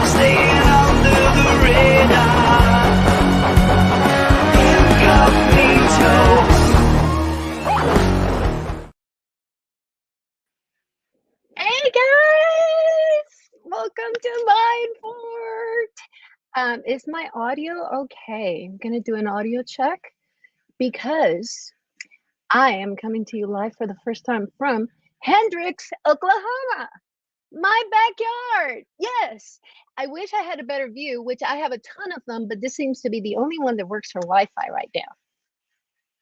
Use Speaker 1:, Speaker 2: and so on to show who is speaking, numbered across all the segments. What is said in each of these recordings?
Speaker 1: staying under the radar. Incognito.
Speaker 2: Hey guys, welcome to Mindforked. Is my audio okay? I'm gonna do an audio check because I am coming to you live for the first time from Hendricks, Oklahoma, my backyard. Yes, I wish I had a better view, which I have a ton of them, but this seems to be the only one that works for Wi-Fi right now.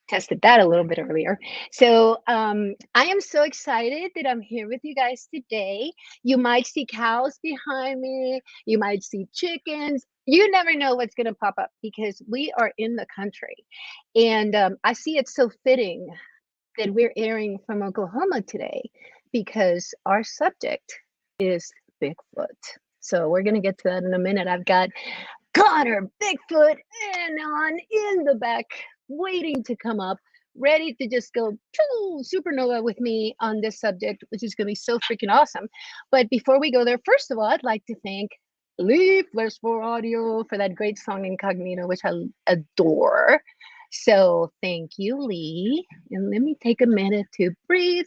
Speaker 2: Tested that a little bit earlier. So I am so excited that I'm here with you guys today. You might see cows behind me. You might see chickens. You never know what's going to pop up because we are in the country. And I see it so fitting that we're airing from Oklahoma today because our subject is Bigfoot. So we're going to get to that in a minute. I've got Connor, Bigfoot Anon in the back, waiting to come up, ready to just go supernova with me on this subject, which is going to be so freaking awesome. But before we go there, first of all, I'd like to thank Leafless for Audio for that great song Incognito, which I adore. So thank you, Lee. And let me take a minute to breathe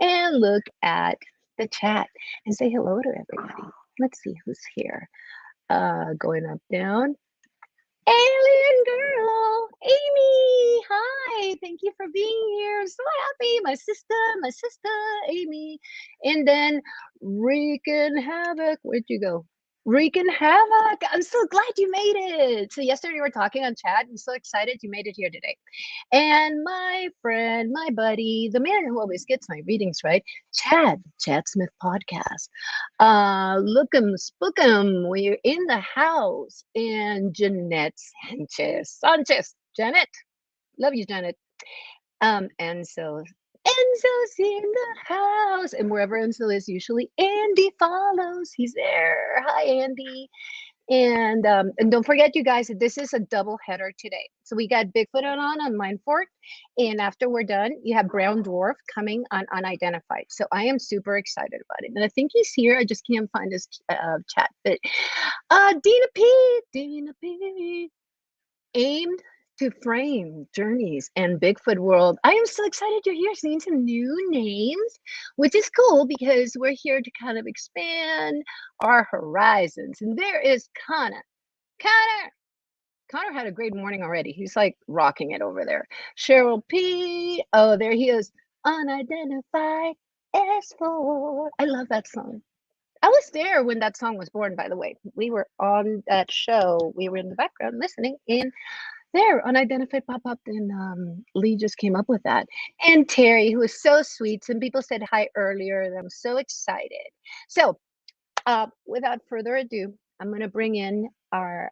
Speaker 2: and look at the chat and say hello to everybody. Let's see who's here. Going up, down. Alien girl, Amy, hi, thank you for being here. I'm so happy, my sister, Amy. And then wreaking havoc, where'd you go? Wreaking havoc, I'm so glad you made it. So yesterday we were talking on chat. I'm so excited you made it here today. And my friend, my buddy, the man who always gets my readings right, Chad Smith Podcast. Look 'em, spook 'em. We're in the house. And Jeanette Sanchez. Janet, love you, Janet. Enzo's in the house, and wherever Enzo is, usually Andy follows. He's there. Hi, Andy. And don't forget, you guys, that this is a double header today. So we got BigFootanon on Mindforked, and after we're done, you have Brown Dwarf coming on Unidentified. So I am super excited about it, and I think he's here. I just can't find his chat. But Dina P, aimed to frame journeys and Bigfoot world. I am so excited you're here, seeing some new names, which is cool because we're here to kind of expand our horizons. And there is Connor. Connor had a great morning already. He's like rocking it over there. Cheryl P. Oh, there he is. Unidentified S4. I love that song. I was there when that song was born, by the way. We were on that show. We were in the background listening, and there, Unidentified pop up, and Lee just came up with that. And Terry, who is so sweet. Some people said hi earlier, and I'm so excited. So without further ado, I'm going to bring in our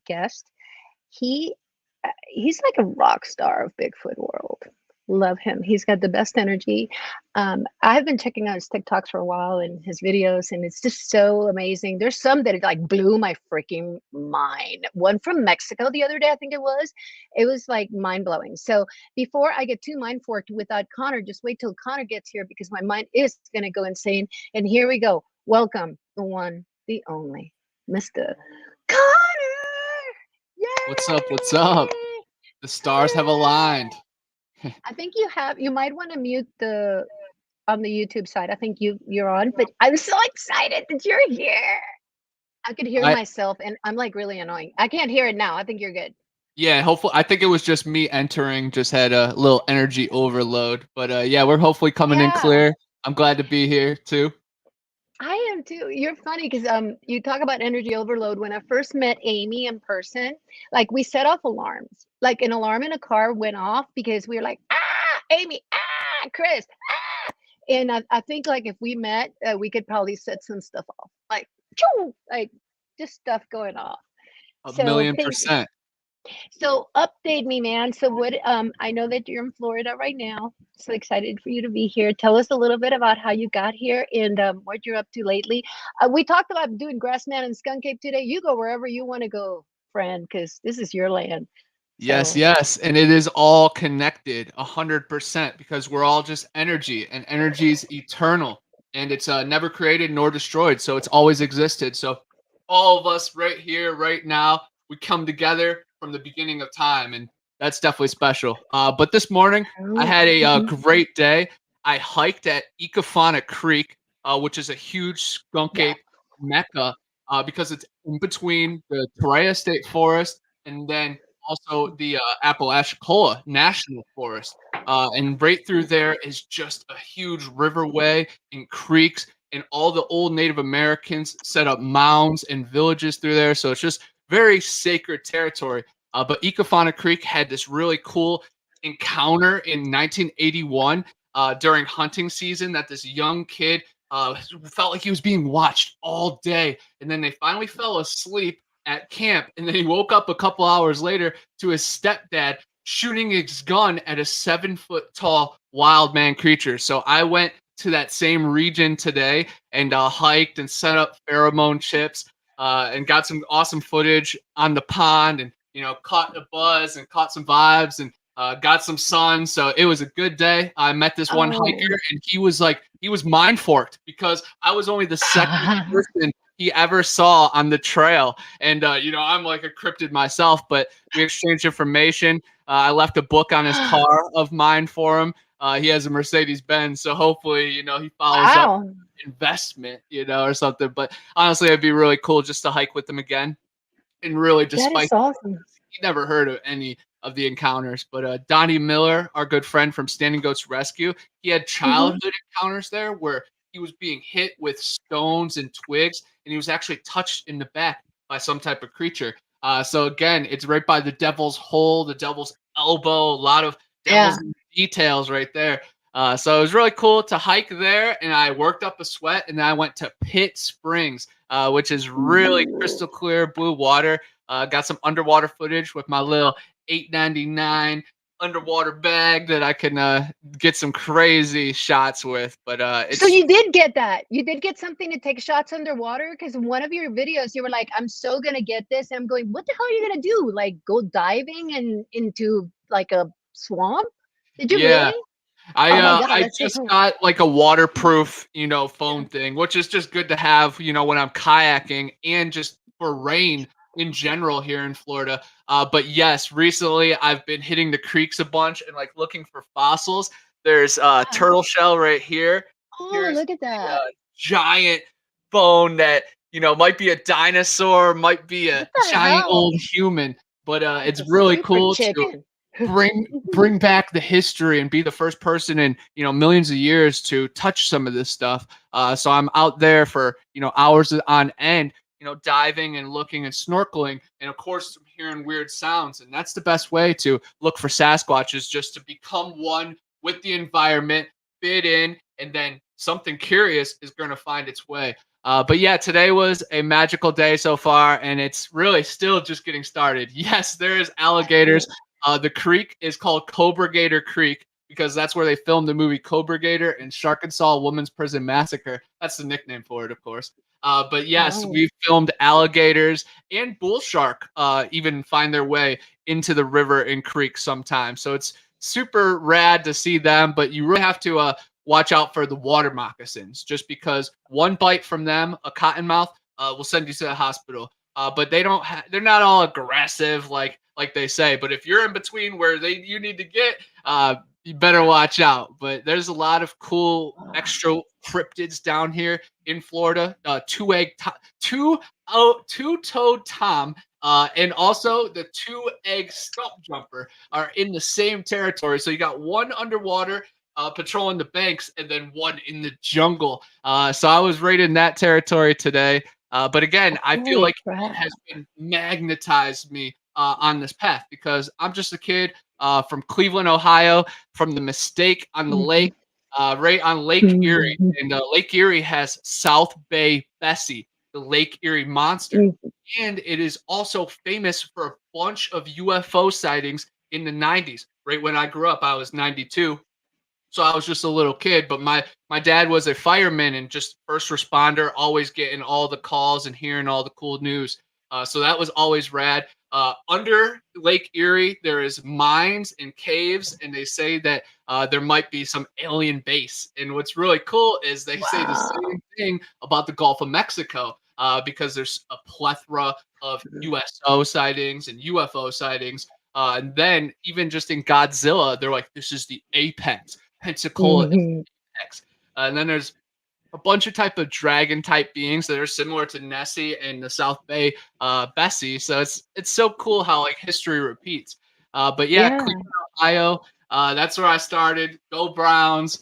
Speaker 2: guest. He's like a rock star of Bigfoot world. Love him. He's got the best energy. I've been checking out his TikToks for a while and his videos, and it's just so amazing. There's some that like blew my freaking mind. One from Mexico the other day, I think it was like mind blowing. So before I get too mind forked without Connor, just wait till Connor gets here because my mind is going to go insane. And here we go. Welcome, the one, the only, Mr. Connor. Yay!
Speaker 3: What's up? What's up? The stars have aligned.
Speaker 2: I think you might want to mute on the YouTube side. I think you're on, but I'm so excited that you're here. I could hear myself, and I'm like really annoying. I can't hear it now. I think you're good.
Speaker 3: Yeah, hopefully. I think it was just me entering, just had a little energy overload. But yeah, we're hopefully coming in clear. I'm glad to be here too.
Speaker 2: I am too. You're funny because you talk about energy overload. When I first met Amy in person, like we set off alarms. Like an alarm in a car went off because we were like, Amy, Chris, And I think like if we met, we could probably set some stuff off. Like just stuff going off.
Speaker 3: A million percent.
Speaker 2: So update me, man. So what, I know that you're in Florida right now. So excited for you to be here. Tell us a little bit about how you got here and what you're up to lately. We talked about doing Grassman and Skunk Ape today. You go wherever you want to go, friend, because this is your land.
Speaker 3: Yes, yes. And it is all connected 100% because we're all just energy, and energy is eternal, and it's never created nor destroyed. So it's always existed. So all of us right here, right now, we come together from the beginning of time, and that's definitely special. But this morning, I
Speaker 2: Oh,
Speaker 3: had a
Speaker 2: mhm.
Speaker 3: great day. I hiked at Ecofana Creek, which is a huge skunk
Speaker 2: Yeah.
Speaker 3: ape mecca, because it's in between the Torreya State Forest and then also the Apalachicola National Forest. And right through there is just a huge riverway and creeks, and all the old Native Americans set up mounds and villages through there. So it's just very sacred territory. But Ecofana Creek had this really cool encounter in 1981 during hunting season that this young kid felt like he was being watched all day. And then they finally fell asleep at camp. And then he woke up a couple hours later to his stepdad shooting his gun at a 7 foot tall wild man creature. So I went to that same region today and hiked and set up pheromone chips and got some awesome footage on the pond and caught a buzz and caught some vibes and got some sun. So it was a good day. I met this one
Speaker 2: Oh.
Speaker 3: hiker and he was mind forked because I was only the second person he ever saw on the trail. And I'm like a cryptid myself, but we exchanged information. I left a book on his car of mine for him. He has a Mercedes Benz, so hopefully, he follows up
Speaker 2: Wow.
Speaker 3: investment, or something. But honestly, it'd be really cool just to hike with him again. And really,
Speaker 2: That
Speaker 3: despite
Speaker 2: is awesome.
Speaker 3: he never heard of any of the encounters, but Donnie Miller, our good friend from Standing Goats Rescue, he had
Speaker 2: Mhm.
Speaker 3: childhood encounters there where he was being hit with stones and twigs, and he was actually touched in the back by some type of creature. So again, it's right by the Devil's Hole, the Devil's Elbow, a lot of
Speaker 2: Yeah.
Speaker 3: devil's details right there. So it was really cool to hike there, and I worked up a sweat, and then I went to Pitt Springs, which is really crystal clear blue water. Got some underwater footage with my little 899 underwater bag that I can get some crazy shots with. But
Speaker 2: So
Speaker 3: it's
Speaker 2: you did get that. You did get something to take shots underwater? Because in one of your videos, you were like, "I'm so gonna get this." I'm going, "What the hell are you gonna do? Like go diving and into like a swamp?" Did you
Speaker 3: yeah.
Speaker 2: really? Oh my god,
Speaker 3: I
Speaker 2: that's so
Speaker 3: just
Speaker 2: cool.
Speaker 3: got like a waterproof,
Speaker 2: Yeah.
Speaker 3: phone thing, which is just good to have, when I'm kayaking and just for rain in general here in Florida. But yes, recently I've been hitting the creeks a bunch and like looking for fossils. There's
Speaker 2: Wow.
Speaker 3: turtle shell right here.
Speaker 2: Oh,
Speaker 3: Here's
Speaker 2: look at
Speaker 3: a
Speaker 2: that.
Speaker 3: giant bone that might be a dinosaur, might be a
Speaker 2: What the
Speaker 3: giant
Speaker 2: hell?
Speaker 3: old human, but
Speaker 2: That's
Speaker 3: it's
Speaker 2: a
Speaker 3: really
Speaker 2: super
Speaker 3: cool to
Speaker 2: chicken.
Speaker 3: bring back the history and be the first person in millions of years to touch some of this stuff. So I'm out there for hours on end, diving and looking and snorkeling, and of course I'm hearing weird sounds. And that's the best way to look for Sasquatch, is just to become one with the environment, fit in, and then something curious is going to find its way. But yeah, today was a magical day so far, and it's really still just getting started. Yes, there is alligators. The creek is called Cobra Gator Creek because that's where they filmed the movie Cobra Gator and Sharkensaw Women's Prison Massacre. That's the nickname for it, of course. But yes,
Speaker 2: Oh.
Speaker 3: we filmed alligators and bull shark even find their way into the river and creek sometimes. So it's super rad to see them, but you really have to watch out for the water moccasins, just because one bite from them, a cottonmouth, will send you to the hospital. But they're not all aggressive like they say. But if you're in between where you need to get, you better watch out. But there's a lot of cool extra cryptids down here in Florida. Two-toed tom, and also the two-egg stump jumper are in the same territory. So you got one underwater patrolling the banks, and then one in the jungle. So I was right in that territory today. But again, I feel
Speaker 2: Holy
Speaker 3: like it
Speaker 2: crap.
Speaker 3: has been magnetized me on this path because I'm just a kid from Cleveland, Ohio, from the mistake on the lake,
Speaker 2: Mhm.
Speaker 3: right on Lake Erie.
Speaker 2: Mhm.
Speaker 3: And Lake Erie has South Bay Bessie, the Lake Erie monster.
Speaker 2: Mhm.
Speaker 3: And it is also famous for a bunch of UFO sightings in the 90s. Right when I grew up, I was 92, so I was just a little kid. But my dad was a fireman and just first responder, always getting all the calls and hearing all the cool news. So that was always rad. Under Lake Erie, there is mines and caves, and they say that there might be some alien base. And what's really cool is they say the
Speaker 2: Wow.
Speaker 3: same thing about the Gulf of Mexico. because there's a plethora of USO sightings and UFO sightings. And then even just in Godzilla, they're like, this is the apex. Pensacola is
Speaker 2: Mhm.
Speaker 3: the apex. And then there's a bunch of type of dragon type beings that are similar to Nessie and the South Bay Bessie. So it's so cool how like history repeats. But yeah,
Speaker 2: Yeah.
Speaker 3: Cleveland, Ohio. That's where I started. Go Browns.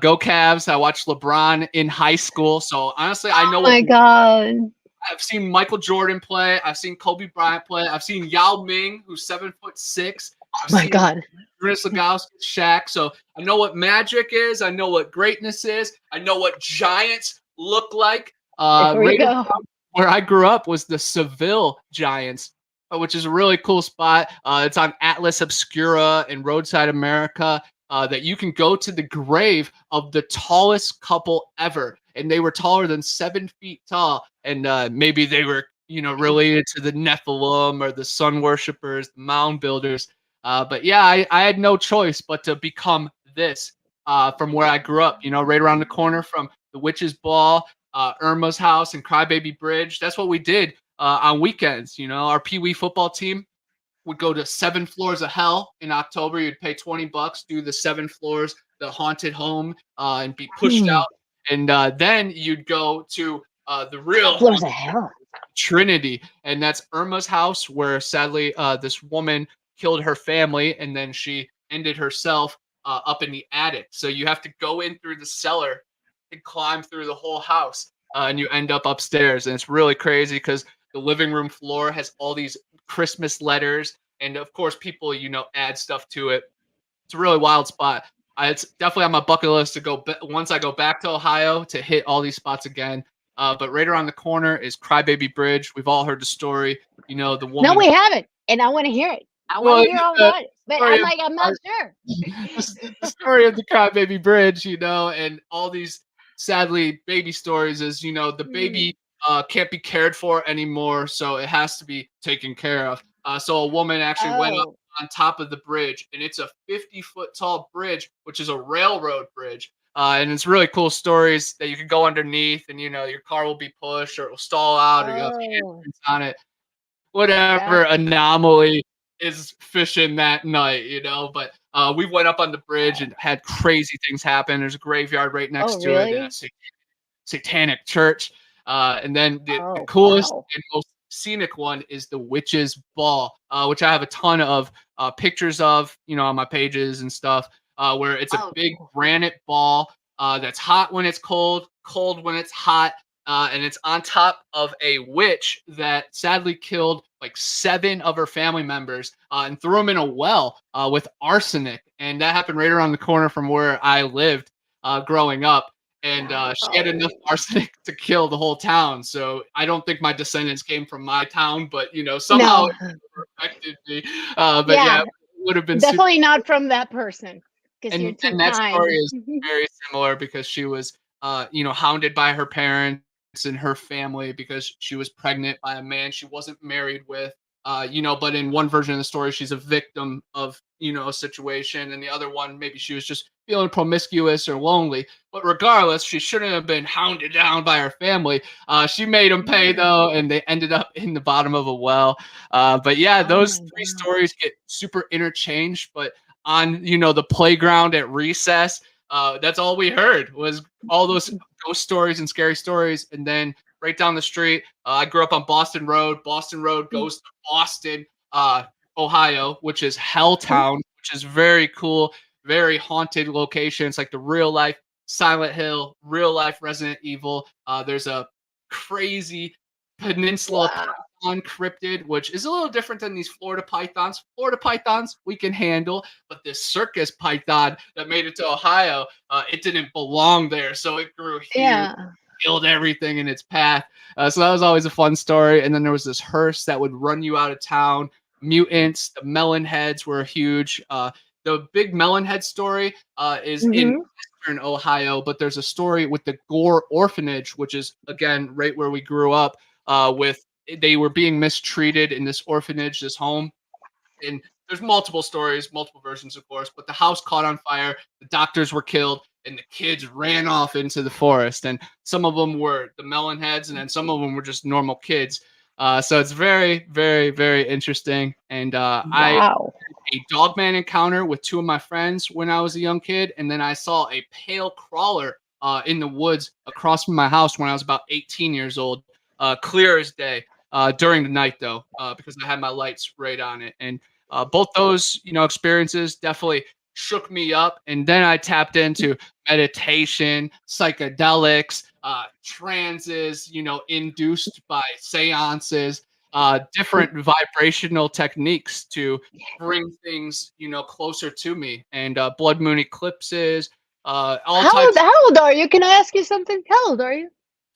Speaker 3: Go Cavs. I watched LeBron in high school. So honestly, I know
Speaker 2: Oh
Speaker 3: what
Speaker 2: my God.
Speaker 3: I've seen Michael Jordan play. I've seen Kobe Bryant play. I've seen Yao Ming, who's 7'6".
Speaker 2: Oh
Speaker 3: I've
Speaker 2: my
Speaker 3: seen
Speaker 2: God.
Speaker 3: Chris Legowski, Shaq. So I know what magic is. I know what greatness is. I know what giants look like.
Speaker 2: There you
Speaker 3: Right
Speaker 2: go.
Speaker 3: where I grew up was the Seville Giants, which is a really cool spot. It's on Atlas Obscura and Roadside America. That you can go to the grave of the tallest couple ever, and they were taller than 7 feet tall, and maybe they were, related to the Nephilim or the sun worshippers, the mound builders. But yeah, I had no choice but to become this from where I grew up. Right around the corner from the Witch's Ball, Irma's house, and Crybaby Bridge. That's what we did on weekends. Our Pee Wee football team would go to 7 floors of hell in October. You'd pay $20, do the 7 floors, the haunted home, and be pushed
Speaker 2: Hmm.
Speaker 3: out. And then you'd go to the real
Speaker 2: Floors of hell.
Speaker 3: Trinity, and that's Irma's house, where sadly this woman killed her family, and then she ended herself up in the attic. So you have to go in through the cellar and climb through the whole house, and you end up upstairs. And it's really crazy because the living room floor has all these Christmas letters, and of course, people add stuff to it. It's a really wild spot. It's definitely on my bucket list to go once I go back to Ohio to hit all these spots again. But right around the corner is Crybaby Bridge. We've all heard the story. The
Speaker 2: No,
Speaker 3: woman.
Speaker 2: we haven't. And I want to hear it. I want
Speaker 3: Well,
Speaker 2: to hear all
Speaker 3: the
Speaker 2: about it. But
Speaker 3: story of
Speaker 2: I'm not sure.
Speaker 3: the story of the Crybaby Bridge, and all these sadly baby stories is, the
Speaker 2: Mm.
Speaker 3: baby can't be cared for anymore, so it has to be taken care of. So a woman actually went up
Speaker 2: Oh.
Speaker 3: on top of the bridge, and it's a 50-foot tall bridge, which is a railroad bridge. And it's really cool stories that you can go underneath, and your car will be pushed, or it will stall out, or you'll have
Speaker 2: Oh.
Speaker 3: handprints on it, whatever
Speaker 2: Gotcha.
Speaker 3: anomaly is fishing that night, But we went up on the bridge and had crazy things happen. There's a graveyard right
Speaker 2: Oh,
Speaker 3: next to it, and a
Speaker 2: really?
Speaker 3: satanic church. And then the
Speaker 2: Oh,
Speaker 3: coolest
Speaker 2: wow.
Speaker 3: and most scenic one is the Witch's Ball, which I have a ton of pictures of, on my pages and stuff, where it's a
Speaker 2: Oh,
Speaker 3: big
Speaker 2: cool.
Speaker 3: granite ball that's hot when it's cold, cold when it's hot. And it's on top of a witch that sadly killed like 7 of her family members and threw them in a well with arsenic. And that happened right around the corner from where I lived growing up. And she had enough
Speaker 2: Oh,
Speaker 3: arsenic to kill the whole town. So I don't think my descendants came from my town, but somehow
Speaker 2: no.
Speaker 3: it affected me. But yeah,
Speaker 2: Yeah,
Speaker 3: it would have been super.
Speaker 2: definitely not from that person because you're too
Speaker 3: And that
Speaker 2: kind.
Speaker 3: story is very similar because she was, hounded by her parents and her family because she was pregnant by a man she wasn't married with. But in one version of the story, she's a victim of, a situation, and the other one, maybe she was just feeling promiscuous or lonely. But regardless, she shouldn't have been hounded down by her family. She made them pay
Speaker 2: Yeah.
Speaker 3: though, and they ended up in the bottom of a well. But yeah,
Speaker 2: Oh
Speaker 3: those
Speaker 2: my
Speaker 3: three
Speaker 2: God.
Speaker 3: stories get super interchanged, but on the playground at recess, that's all we heard was all those ghost stories and scary stories. And then right down the street, I grew up on Boston Road. Boston Road goes to Boston, Ohio, which is Helltown, which is very cool, very haunted location. It's like the real life Silent Hill, real life Resident Evil. There's a crazy peninsula
Speaker 2: Wow.
Speaker 3: python cryptid, which is a little different than these Florida pythons. Florida pythons we can handle, but this circus python that made it to Ohio, it didn't belong there, so it grew huge,
Speaker 2: Yeah.
Speaker 3: killed everything in its path. So that was always a fun story. And then there was this hearse that would run you out of town. Mutants, the melon heads were huge. The big melon head story is in
Speaker 2: Hmm.
Speaker 3: western Ohio, but there's a story with the Gore Orphanage, which is again right where we grew up. With they were being mistreated in this orphanage, this home, and there's multiple stories, multiple versions, of course, but the house caught on fire, the doctors were killed, and the kids ran off into the forest. And some of them were the melon heads, and then some of them were just normal kids. So it's very, very, very interesting. And I
Speaker 2: Wow.
Speaker 3: a dogman encounter with two of my friends when I was a young kid, and then I saw a pale crawler in the woods across from my house when I was about 18 years old, clear as day. During the night though, because I had my lights right on it, and both those experiences definitely shook me up. And then I tapped into meditation, psychedelics, trances, induced by seances, different vibrational techniques to bring things closer to me, and blood moon eclipses, all types.
Speaker 2: How old are you? Can I ask you something? How old are you?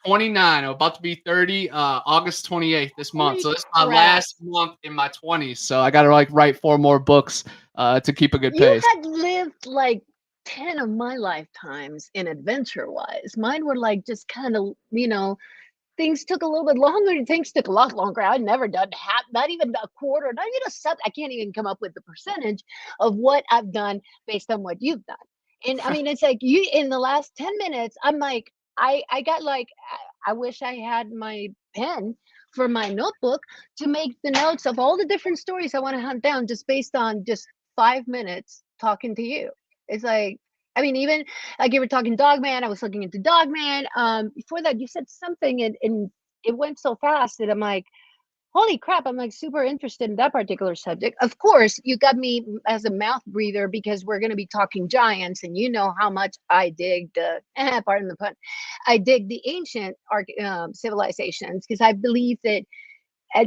Speaker 3: 29. I'm about to be 30, August 28th this month.
Speaker 2: Holy
Speaker 3: So this is my
Speaker 2: crap.
Speaker 3: last month in my 20s. So I got to write 4 more books to keep a good
Speaker 2: You
Speaker 3: pace.
Speaker 2: had lived like 10 of my lifetimes in adventure wise. Mine were like just kind of, things took a little bit longer. Things took a lot longer. I'd never done half, not even a quarter, not even a sub. I can't even come up with the percentage of what I've done based on what you've done. And I mean, it's like you in the last 10 minutes, I'm like, I got like, I wish I had my pen for my notebook to make the notes of all the different stories I want to hunt down just based on just 5 minutes talking to you. It's like, I mean, even like you were talking Dogman, I was looking into Dogman. Before that, you said something and it went so fast that I'm like, holy crap, I'm like super interested in that particular subject. Of course, you got me as a mouth breather because we're going to be talking giants, and you know how much I dig the, pardon the pun, I dig the ancient civilizations because I believe that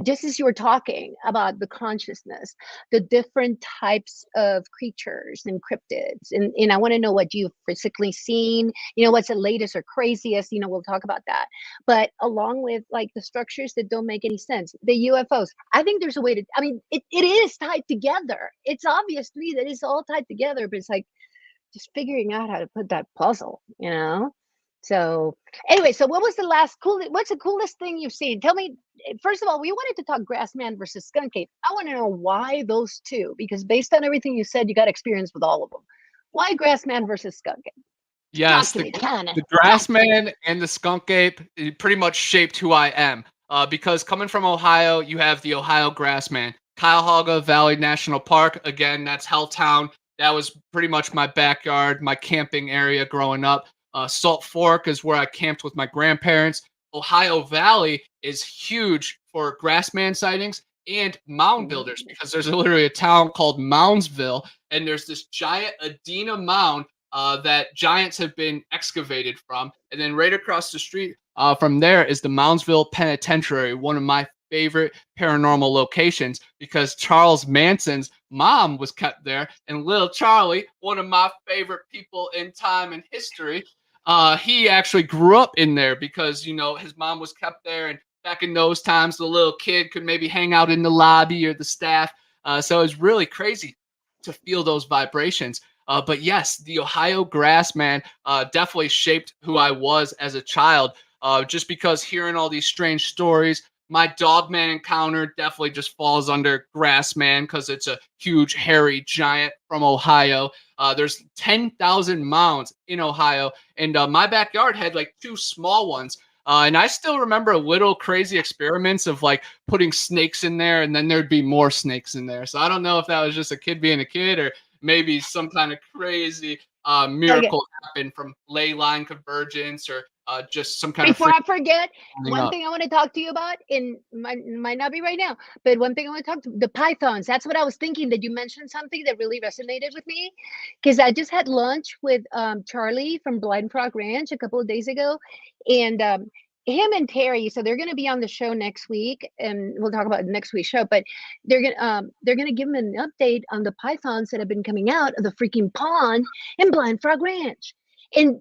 Speaker 2: just as you were talking about the consciousness, the different types of creatures and cryptids, and I want to know what you've physically seen, what's the latest or craziest, we'll talk about that. But along with like the structures that don't make any sense, the UFOs, I think there's a way to, I mean, it is tied together. It's obvious to me that it's all tied together, but it's like just figuring out how to put that puzzle. So anyway, so what's the coolest thing you've seen? Tell me, first of all, we wanted to talk Grassman versus Skunk Ape. I want to know why those two, because based on everything you said, you got experience with all of them. Why Grassman versus Skunk Ape? Talk
Speaker 3: Yes,
Speaker 2: to me, Tana.
Speaker 3: the Grassman and the Skunk Ape pretty much shaped who I am. Because coming from Ohio, you have the Ohio Grassman, Cuyahoga Valley National Park. Again, that's Helltown. That was pretty much my backyard, my camping area growing up. Salt Fork is where I camped with my grandparents. Ohio Valley is huge for Grassman sightings and mound builders because there's literally a town called Moundsville, and there's this giant Adena mound that giants have been excavated from. And then right across the street from there is the Moundsville Penitentiary, one of my favorite paranormal locations because Charles Manson's mom was kept there. And little Charlie, one of my favorite people in time and history, he actually grew up in there because, his mom was kept there. And back in those times, the little kid could maybe hang out in the lobby or the staff. So it was really crazy to feel those vibrations. But yes, the Ohio Grassman definitely shaped who I was as a child. Just because hearing all these strange stories, my Dogman encounter definitely just falls under Grassman because it's a huge, hairy giant from Ohio. There's 10,000 mounds in Ohio, and my backyard had like 2 small ones. And I still remember little crazy experiments of like putting snakes in there, and then there'd be more snakes in there. So I don't know if that was just a kid being a kid or maybe some kind of crazy miracle happened from ley line convergence or just some kind
Speaker 2: Before
Speaker 3: of
Speaker 2: I forget, one
Speaker 3: up.
Speaker 2: thing I want to talk to you about, and might not be right now, but one thing I want to talk to the pythons. That's what I was thinking. That you mentioned something that really resonated with me, because I just had lunch with Charlie from Blind Frog Ranch a couple of days ago, and him and Terry. So they're going to be on the show next week, and we'll talk about next week's show. But they're gonna give him an update on the pythons that have been coming out of the freaking pond in Blind Frog Ranch. And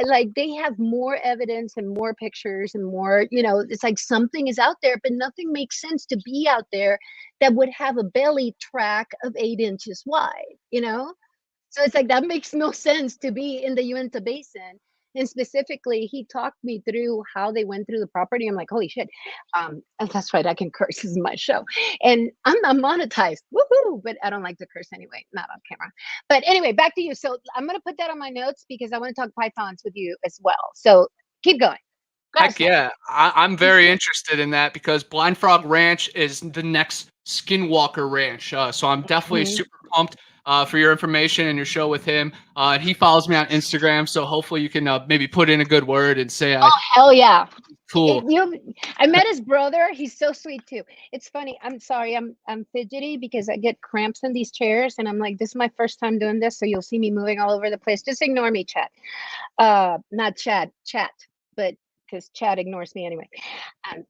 Speaker 2: like they have more evidence and more pictures and more, it's like something is out there, but nothing makes sense to be out there that would have a belly track of 8 inches wide. So it's like that makes no sense to be in the Uinta Basin And specifically, he talked me through how they went through the property. I'm like, holy shit. And that's right, I can curse. This is my show. And I'm not monetized. Woohoo! But I don't like to curse anyway, not on camera. But anyway, back to you. So I'm gonna put that on my notes because I want to talk pythons with you as well. So keep going.
Speaker 3: Heck
Speaker 2: Grassman.
Speaker 3: yeah. I'm very interested in that because Blind Frog Ranch is the next Skinwalker Ranch. So I'm definitely
Speaker 2: Mhm.
Speaker 3: super pumped for your information and your show with him. And he follows me on Instagram, so hopefully you can maybe put in a good word and say I
Speaker 2: Oh hell yeah.
Speaker 3: cool.
Speaker 2: I met his brother. He's so sweet too. It's funny. I'm sorry. I'm fidgety because I get cramps in these chairs, and I'm like, this is my first time doing this, so you'll see me moving all over the place. Just ignore me, chat. Not Chad, chat, but because Chad ignores me anyway.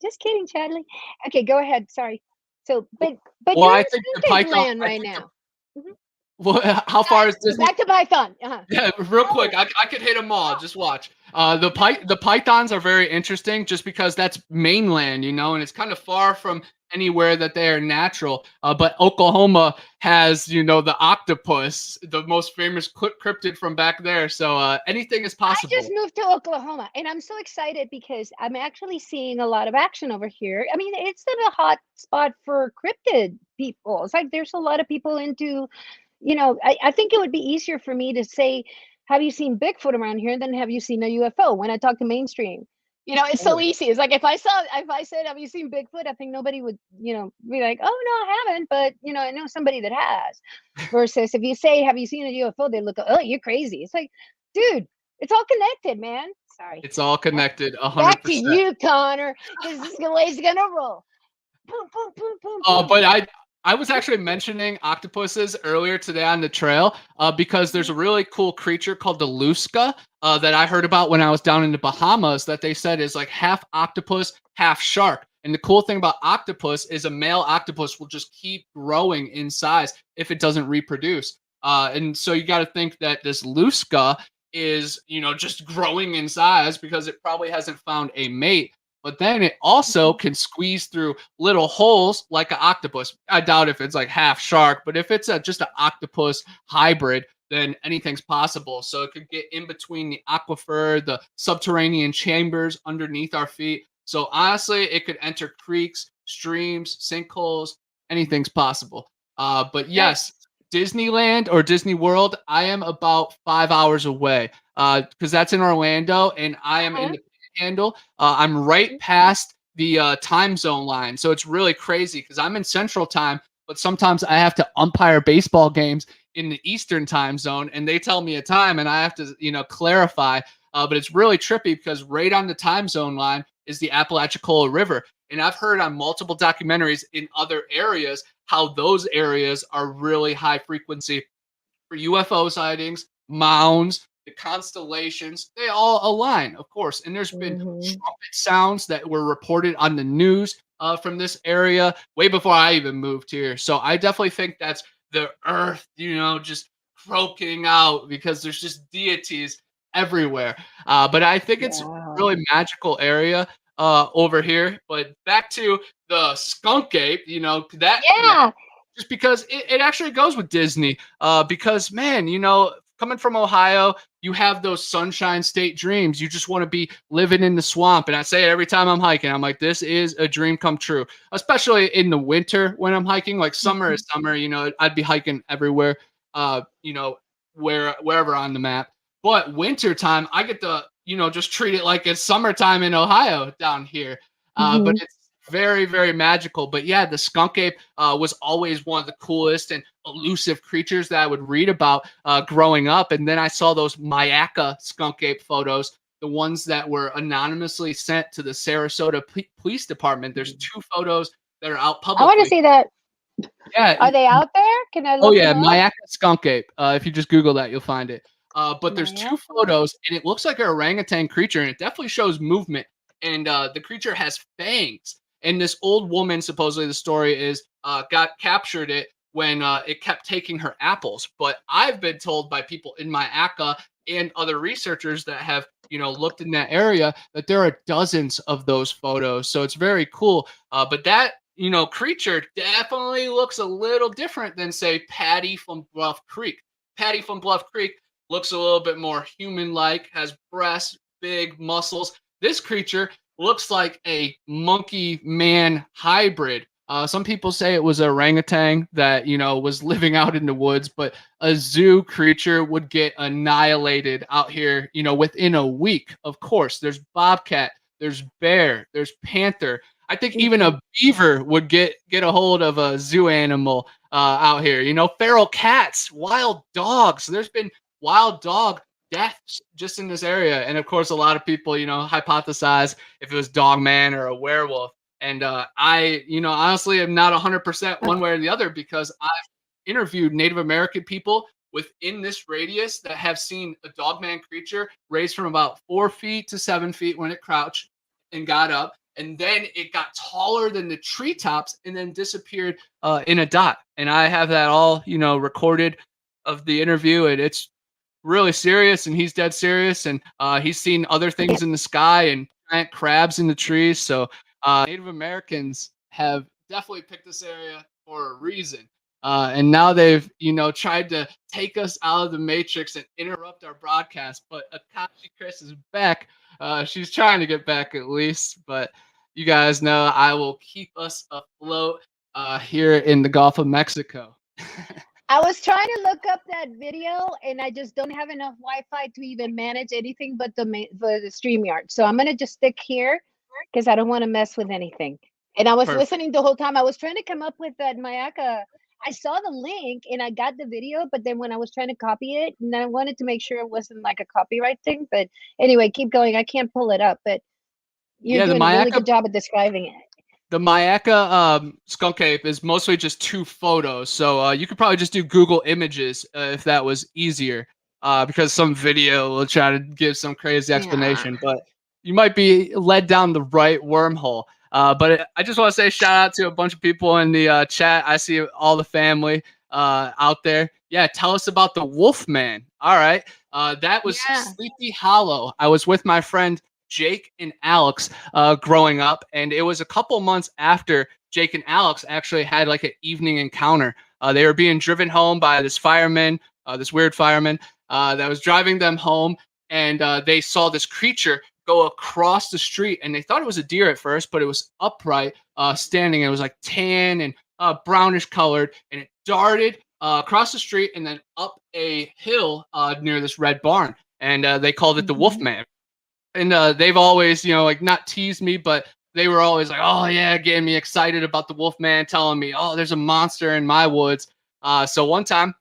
Speaker 2: Just kidding, Chadley. Okay, go ahead. Sorry. So, but
Speaker 3: Well,
Speaker 2: you're
Speaker 3: I
Speaker 2: in
Speaker 3: think the
Speaker 2: Skunk Ape
Speaker 3: python.
Speaker 2: land
Speaker 3: I
Speaker 2: right
Speaker 3: think
Speaker 2: now. Mhm.
Speaker 3: well, how far is Disney?
Speaker 2: Back to Python. Uh-huh.
Speaker 3: Yeah, real quick, I could hit them all. Just watch. The pythons are very interesting, just because that's mainland, and it's kind of far from anywhere that they are natural. But Oklahoma has, the octopus, the most famous cryptid from back there. So anything is
Speaker 2: I just
Speaker 3: possible.
Speaker 2: moved to Oklahoma and I'm so excited because I'm actually seeing a lot of action over here. I mean, it's a hot spot for cryptid people. It's like there's a lot of people into, I think it would be easier for me to say, have you seen Bigfoot around here than have you seen a UFO when I talk to mainstream? It's so
Speaker 3: Totally.
Speaker 2: easy. It's like if I said, have you seen Bigfoot? I think nobody would, be like, oh no, I haven't, but I know somebody that has. Versus if you say, have you seen a UFO? They look, oh, you're crazy. It's like, dude, it's all connected, man. Sorry.
Speaker 3: It's all connected,
Speaker 2: Back to
Speaker 3: 100%.
Speaker 2: you, Connor, because this is the way it's gonna roll. Boom, boom, boom, boom, boom.
Speaker 3: But I was actually mentioning octopuses earlier today on the trail because there's a really cool creature called the Lusca that I heard about when I was down in the Bahamas that they said is like half octopus, half shark. And the cool thing about octopus is a male octopus will just keep growing in size if it doesn't reproduce. And so you got to think that this Lusca is, just growing in size because it probably hasn't found a mate. But then it also can squeeze through little holes like an octopus. I doubt if it's like half shark, but if it's just an octopus hybrid, then anything's possible. So it could get in between the aquifer, the subterranean chambers underneath our feet. So honestly, it could enter creeks, streams, sinkholes. Anything's possible. But yes, Disneyland or Disney World, I am about 5 hours away because that's in Orlando, and I am in the Panhandle. I'm right past the time zone line, so it's really crazy because I'm in Central Time, but sometimes I have to umpire baseball games in the Eastern Time zone, and they tell me a time, and I have to, clarify. But it's really trippy because right on the time zone line is the Apalachicola River, and I've heard on multiple documentaries in other areas how those areas are really high frequency for UFO sightings, mounds, the constellations, they all align, of course. And there's been
Speaker 2: Mhm.
Speaker 3: trumpet sounds that were reported on the news from this area way before I even moved here. So I definitely think that's the earth, just croaking out because there's just deities everywhere. But I think it's a
Speaker 2: Wow.
Speaker 3: really magical area over here. But back to the skunk ape, that
Speaker 2: Yeah.
Speaker 3: just because it actually goes with Disney. Because man, coming from Ohio, you have those sunshine state dreams. You just want to be living in the swamp. And I say it every time I'm hiking. I'm like, this is a dream come true. Especially in the winter when I'm hiking. Like summer is summer, I'd be hiking everywhere, wherever on the map. But winter time, I get to, just treat it like it's summertime in Ohio down here. But
Speaker 2: Mhm.
Speaker 3: it's very, very magical. But yeah, the skunk ape was always one of the coolest and elusive creatures that I would read about growing up. And then I saw those Mayaka skunk ape photos, the ones that were anonymously sent to the Sarasota Police Department. There's two photos that are out
Speaker 2: I want to
Speaker 3: publicly.
Speaker 2: see that.
Speaker 3: Yeah.
Speaker 2: Are they out there? Can I
Speaker 3: Oh
Speaker 2: look
Speaker 3: yeah,
Speaker 2: them up?
Speaker 3: Mayaka skunk ape. If you just Google that, you'll find it. But there's two
Speaker 2: Mayaka?
Speaker 3: photos, and it looks like an orangutan creature, and it definitely shows movement. And the creature has fangs. And this old woman, supposedly the story is, got captured it when it kept taking her apples. But I've been told by people in Mayaka and other researchers that have, looked in that area that there are dozens of those photos. So it's very cool. But that creature definitely looks a little different than, say, Patty from Bluff Creek. Patty from Bluff Creek looks a little bit more human-like, has breasts, big muscles. This creature looks like a monkey-man hybrid. Some people say it was a orangutan that, was living out in the woods, but a zoo creature would get annihilated out here, within a week. Of course, there's bobcat, there's bear, there's panther. I think even a beaver would get a hold of a zoo animal out here. Feral cats, wild dogs. There's been wild dog deaths just in this area, and of course, a lot of people, hypothesize if it was Dogman or a werewolf. And I, honestly, am not 100% one way or the other because I've interviewed Native American people within this radius that have seen a Dogman creature raised from about 4 feet to 7 feet when it crouched and got up, and then it got taller than the treetops and then disappeared in a dot. And I have that all, recorded of the interview, and it's really serious, and he's dead serious, and he's seen other things in the sky and giant crabs in the trees. So Native Americans have definitely picked this area for a reason. And now they've, tried to take us out of the matrix and interrupt our broadcast. But Akashi Chris is back. She's trying to get back at least. But you guys know I will keep us afloat here in the Gulf of Mexico.
Speaker 2: I was trying to look up that video, and I just don't have enough Wi-Fi to even manage anything but the StreamYard. So I'm gonna just stick here because I don't want to mess with anything. And I was listening the whole time. I was trying to come up with that Mayaka. I saw the link and I got the video, but then when I was trying to copy it, and I wanted to make sure it wasn't like a copyright thing. But anyway, keep going. I can't pull it up, but you're doing a really good job of describing it.
Speaker 3: The Mayaka skunk ape is mostly just 2 photos, so you could probably just do Google Images if that was easier, because some video will try to give some crazy explanation, but you might be led down the right wormhole. But I just want to say shout out to a bunch of people in the chat. I see all the family out there. Yeah, tell us about the Wolfman. All right, that was Sleepy Hollow. I was with my friend Jake and Alex growing up, and it was a couple months after Jake and Alex actually had like an evening encounter. They were being driven home by this fireman, this weird fireman that was driving them home, and they saw this creature go across the street, and they thought it was a deer at first, but it was upright, standing. It was like tan and brownish colored, and it darted across the street and then up a hill near this red barn, and they called it the Wolfman. And they've always, like not teased me, but they were always like, oh yeah, getting me excited about the Wolfman, telling me, oh, there's a monster in my woods. So one time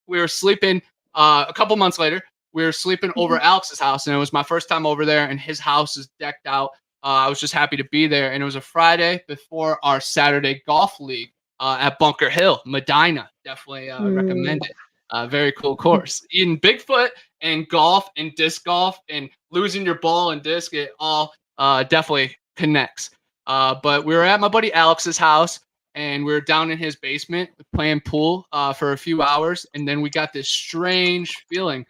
Speaker 3: we were sleeping, a couple months later, we were sleeping over Alex's house, and it was my first time over there, and his house is decked out. I was just happy to be there, and it was a Friday before our Saturday golf league at Bunker Hill, Medina. Definitely recommend it. Very cool course. In Bigfoot and golf and disc golf and losing your ball and disc, it all definitely connects. But we were at my buddy Alex's house, and we were down in his basement playing pool for a few hours, and then we got this strange feeling.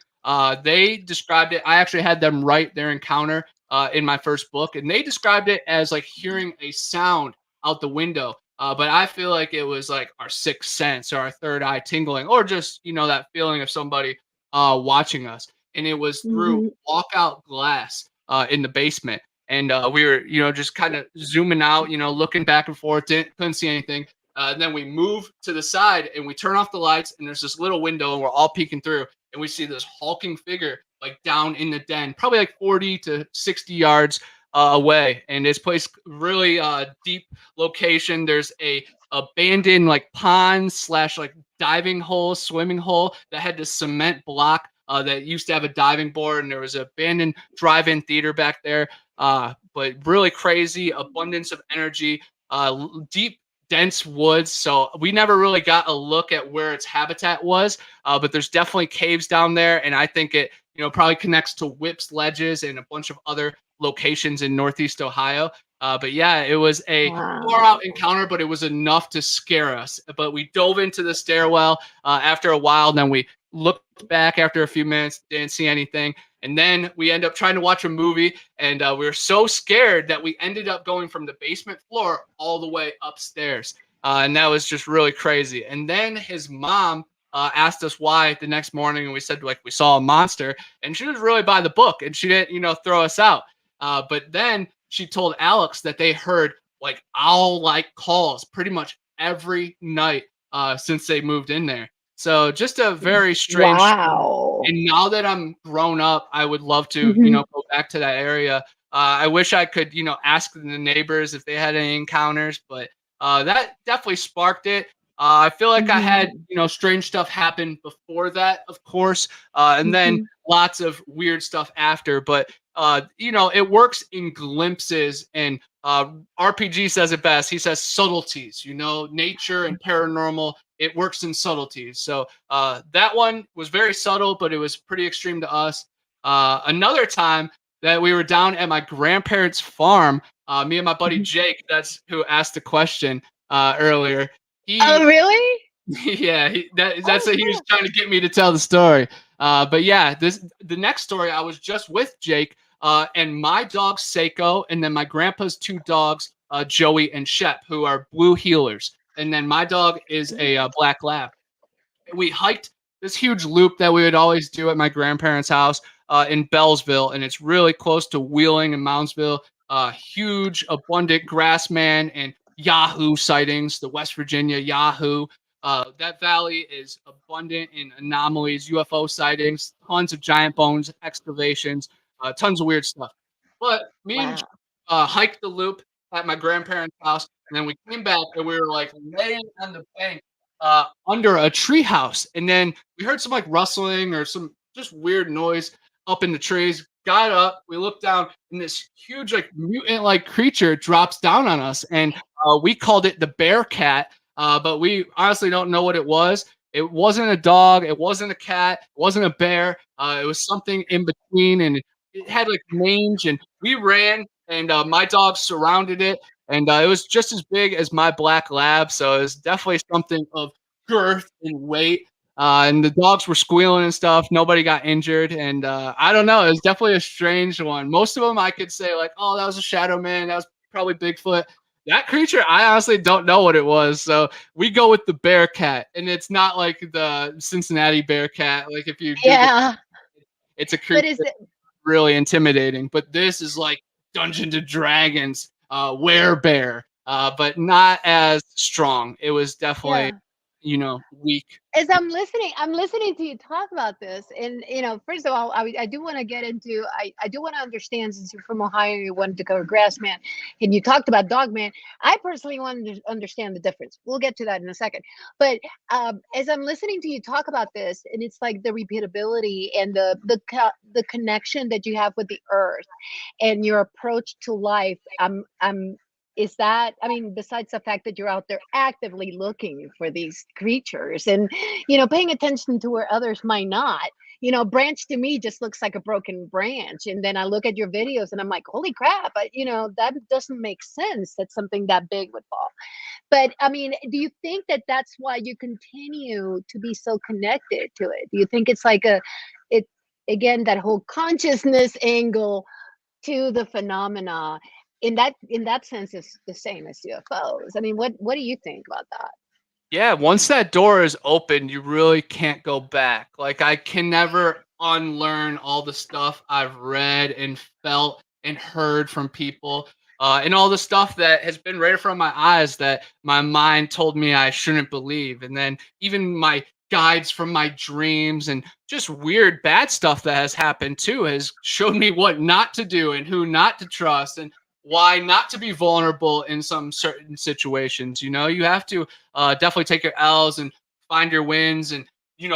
Speaker 3: They described it. I actually had them write their encounter in my first book, and they described it as like hearing a sound out the window. But I feel like it was like our sixth sense or our third eye tingling, or just, that feeling of somebody watching us. And it was through walkout glass in the basement. And we were, just kind of zooming out, looking back and forth, couldn't see anything. And then we move to the side and we turn off the lights, and there's this little window, and we're all peeking through, and we see this hulking figure like down in the den, probably like 40 to 60 yards away. And this place really deep location. There's a abandoned like pond / like diving hole, swimming hole that had this cement block that used to have a diving board, and there was an abandoned drive-in theater back there. But really crazy abundance of energy, deep dense woods. So we never really got a look at where its habitat was, but there's definitely caves down there, and I think it probably connects to Whip's Ledges and a bunch of other locations in Northeast Ohio. But yeah, it was a far out encounter, but it was enough to scare us. But we dove into the stairwell after a while, and then we looked back after a few minutes, didn't see anything. And then we end up trying to watch a movie, and we were so scared that we ended up going from the basement floor all the way upstairs. And that was just really crazy. And then his mom asked us why the next morning, and we said like we saw a monster, and she was really by the book, and she didn't throw us out. But then she told Alex that they heard like owl-like calls pretty much every night since they moved in there. So just a very strange story.
Speaker 2: Wow.
Speaker 3: And now that I'm grown up, I would love to,
Speaker 2: Mhm.
Speaker 3: go back to that area. I wish I could, ask the neighbors if they had any encounters, but that definitely sparked it. I feel like I had,
Speaker 2: Mhm.
Speaker 3: strange stuff happen before that, of course, and then
Speaker 2: Mhm.
Speaker 3: lots of weird stuff after. But it works in glimpses, and RPG says it best. He says subtleties. Nature and paranormal. It works in subtleties. So that one was very subtle, but it was pretty extreme to us. Another time that we were down at my grandparents' farm, me and my buddy
Speaker 2: Mhm.
Speaker 3: Jake, that's who asked the question earlier.
Speaker 2: Oh,
Speaker 3: He,
Speaker 2: really?
Speaker 3: yeah, that's
Speaker 2: Oh,
Speaker 3: what he was
Speaker 2: cool.
Speaker 3: trying to get me to tell the story. But yeah, the next story, I was just with Jake, and my dog Seiko, and then my grandpa's two dogs, Joey and Shep, who are blue heelers, and then my dog is a black lab. We hiked this huge loop that we would always do at my grandparents' house in Bellsville, and it's really close to Wheeling and Moundsville. Huge, abundant Grassman and Yahoo sightings, the West Virginia Yahoo. That valley is abundant in anomalies, UFO sightings, tons of giant bones, excavations, tons of weird stuff. But me and
Speaker 2: Wow.
Speaker 3: hiked the loop at my grandparents' house, and then we came back and we were like laying on the bank under a tree house, and then we heard some like rustling or some just weird noise up in the trees. Got up, we looked down, and this huge like mutant like creature drops down on us, and we called it the bear cat, but we honestly don't know what it was. It wasn't a dog, it wasn't a cat, it wasn't a bear. It was something in between, and it had like mange, and we ran, and my dog surrounded it, and it was just as big as my black lab, so it was definitely something of girth and weight. And the dogs were squealing and stuff. Nobody got injured, and I don't know. It was definitely a strange one. Most of them I could say like, "Oh, that was a shadow man. That was probably Bigfoot." That creature, I honestly don't know what it was. So we go with the bear cat, and it's not like the Cincinnati bear cat. Like if you Google,
Speaker 2: Yeah.
Speaker 3: it's a
Speaker 2: But
Speaker 3: creature
Speaker 2: is it
Speaker 3: really intimidating. But this is like Dungeons and Dragons, werebear, but not as strong. It was definitely,
Speaker 2: yeah.
Speaker 3: weak.
Speaker 2: As I'm listening to you talk about this, and first of all, I do want to get into, I do want to understand, since you're from Ohio, you wanted to cover Grassman, and you talked about Dogman. I personally want to understand the difference. We'll get to that in a second. But as I'm listening to you talk about this, and it's like the repeatability and the connection that you have with the earth and your approach to life, I'm is that, I mean, besides the fact that you're out there actively looking for these creatures and paying attention to where others might not. Branch to me just looks like a broken branch, and then I look at your videos and I'm like, holy crap! But that doesn't make sense that something that big would fall. But I mean, do you think that that's why you continue to be so connected to it? Do you think it's like it again, that whole consciousness angle to the phenomena, in that sense, is the same as UFOs? I mean, what do you think about that?
Speaker 3: Yeah, once that door is open, you really can't go back. Like I can never unlearn all the stuff I've read and felt and heard from people, and all the stuff that has been right in front of my eyes that my mind told me I shouldn't believe. And then even my guides from my dreams and just weird bad stuff that has happened too has showed me what not to do and who not to trust and why not to be vulnerable in some certain situations. You have to definitely take your L's and find your wins, and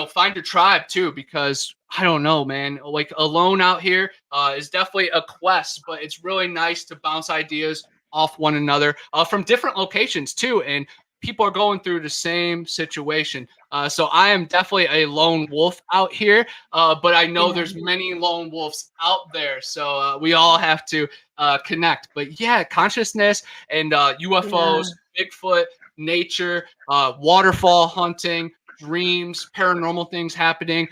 Speaker 3: find your tribe too, because I don't know, man, like alone out here is definitely a quest, but it's really nice to bounce ideas off one another from different locations too, and people are going through the same situation. So I am definitely a lone wolf out here, but I know
Speaker 2: Yeah.
Speaker 3: there's many lone wolves out there, so we all have to connect. But yeah, consciousness and
Speaker 2: Yeah.
Speaker 3: UFOs, Bigfoot, nature, waterfall hunting, dreams, paranormal things happening,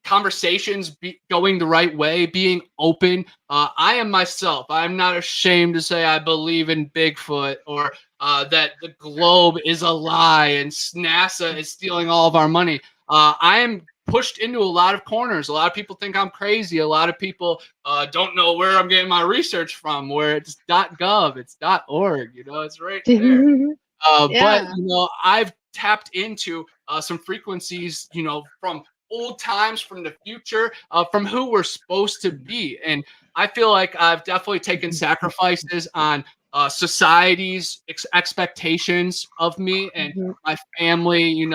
Speaker 3: conversations going the right way, being open. I am myself. I'm not ashamed to say I believe in Bigfoot or that the globe is a lie and NASA is stealing all of our money. I am pushed into a lot of corners. A lot of people think I'm crazy. A lot of people don't know where I'm getting my research from, where it's .gov, it's .org, it's right there. But
Speaker 2: Yeah.
Speaker 3: I've tapped into some frequencies, from old times, from the future, from who we're supposed to be. And I feel like I've definitely taken sacrifices on society's expectations of me, and
Speaker 2: Mhm.
Speaker 3: my family,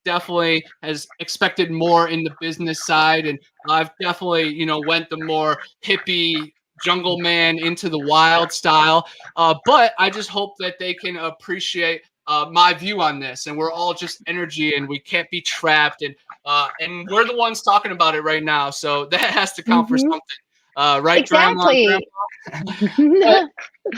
Speaker 3: definitely has expected more in the business side. And I've definitely, went the more hippie jungle man into the wild style. But I just hope that they can appreciate my view on this. And we're all just energy, and we can't be trapped. And we're the ones talking about it right now, so that has to count for
Speaker 2: Mhm.
Speaker 3: something, right, Grandma and
Speaker 2: Exactly.
Speaker 3: Grandpa?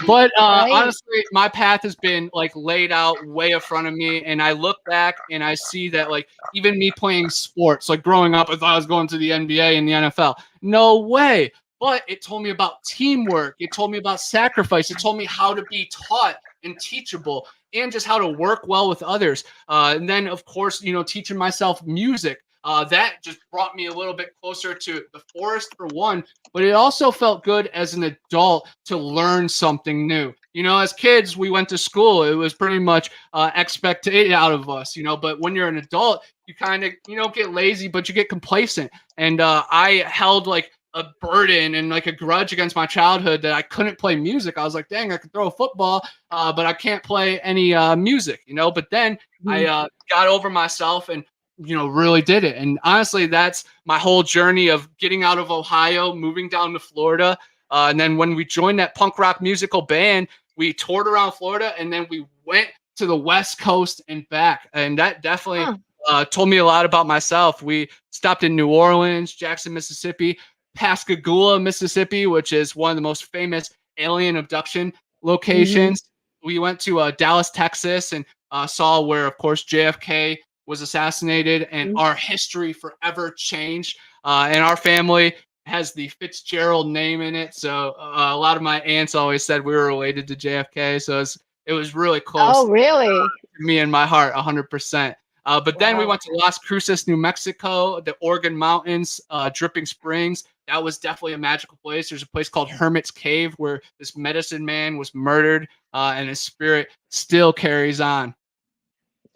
Speaker 3: But
Speaker 2: Right.
Speaker 3: honestly, my path has been like laid out way in front of me, and I look back and I see that, like, even me playing sports, like growing up, I thought I was going to the NBA and the NFL. No way. But it told me about teamwork. It told me about sacrifice. It told me how to be taught and teachable, and just how to work well with others. And then, of course, teaching myself music. That just brought me a little bit closer to the forest, for one, but it also felt good as an adult to learn something new. As kids, we went to school. It was pretty much expected out of us, but when you're an adult, you kind of, get lazy, but you get complacent. And I held like a burden and like a grudge against my childhood that I couldn't play music. I was like, dang, I could throw a football, but I can't play any music, But then I
Speaker 2: Mhm.
Speaker 3: got over myself and really did it. And honestly, that's my whole journey of getting out of Ohio, moving down to Florida. And then when we joined that punk rock musical band, we toured around Florida, and then we went to the West Coast and back. And that definitely
Speaker 2: Huh.
Speaker 3: told me a lot about myself. We stopped in New Orleans, Jackson, Mississippi, Pascagoula, Mississippi, which is one of the most famous alien abduction
Speaker 2: Mhm.
Speaker 3: locations. We went to Dallas, Texas, and saw where, of course, JFK was assassinated, and
Speaker 2: Mhm.
Speaker 3: our history forever changed. And our family has the Fitzgerald name in it, so a lot of my aunts always said we were related to JFK. So it was really close
Speaker 2: Oh,
Speaker 3: to
Speaker 2: really?
Speaker 3: me in my heart, 100%. But then we
Speaker 2: Wow.
Speaker 3: went to Las Cruces, New Mexico, the Oregon Mountains, Dripping Springs. That was definitely a magical place. There's a place called Hermit's Cave where this medicine man was murdered, and his spirit still carries on.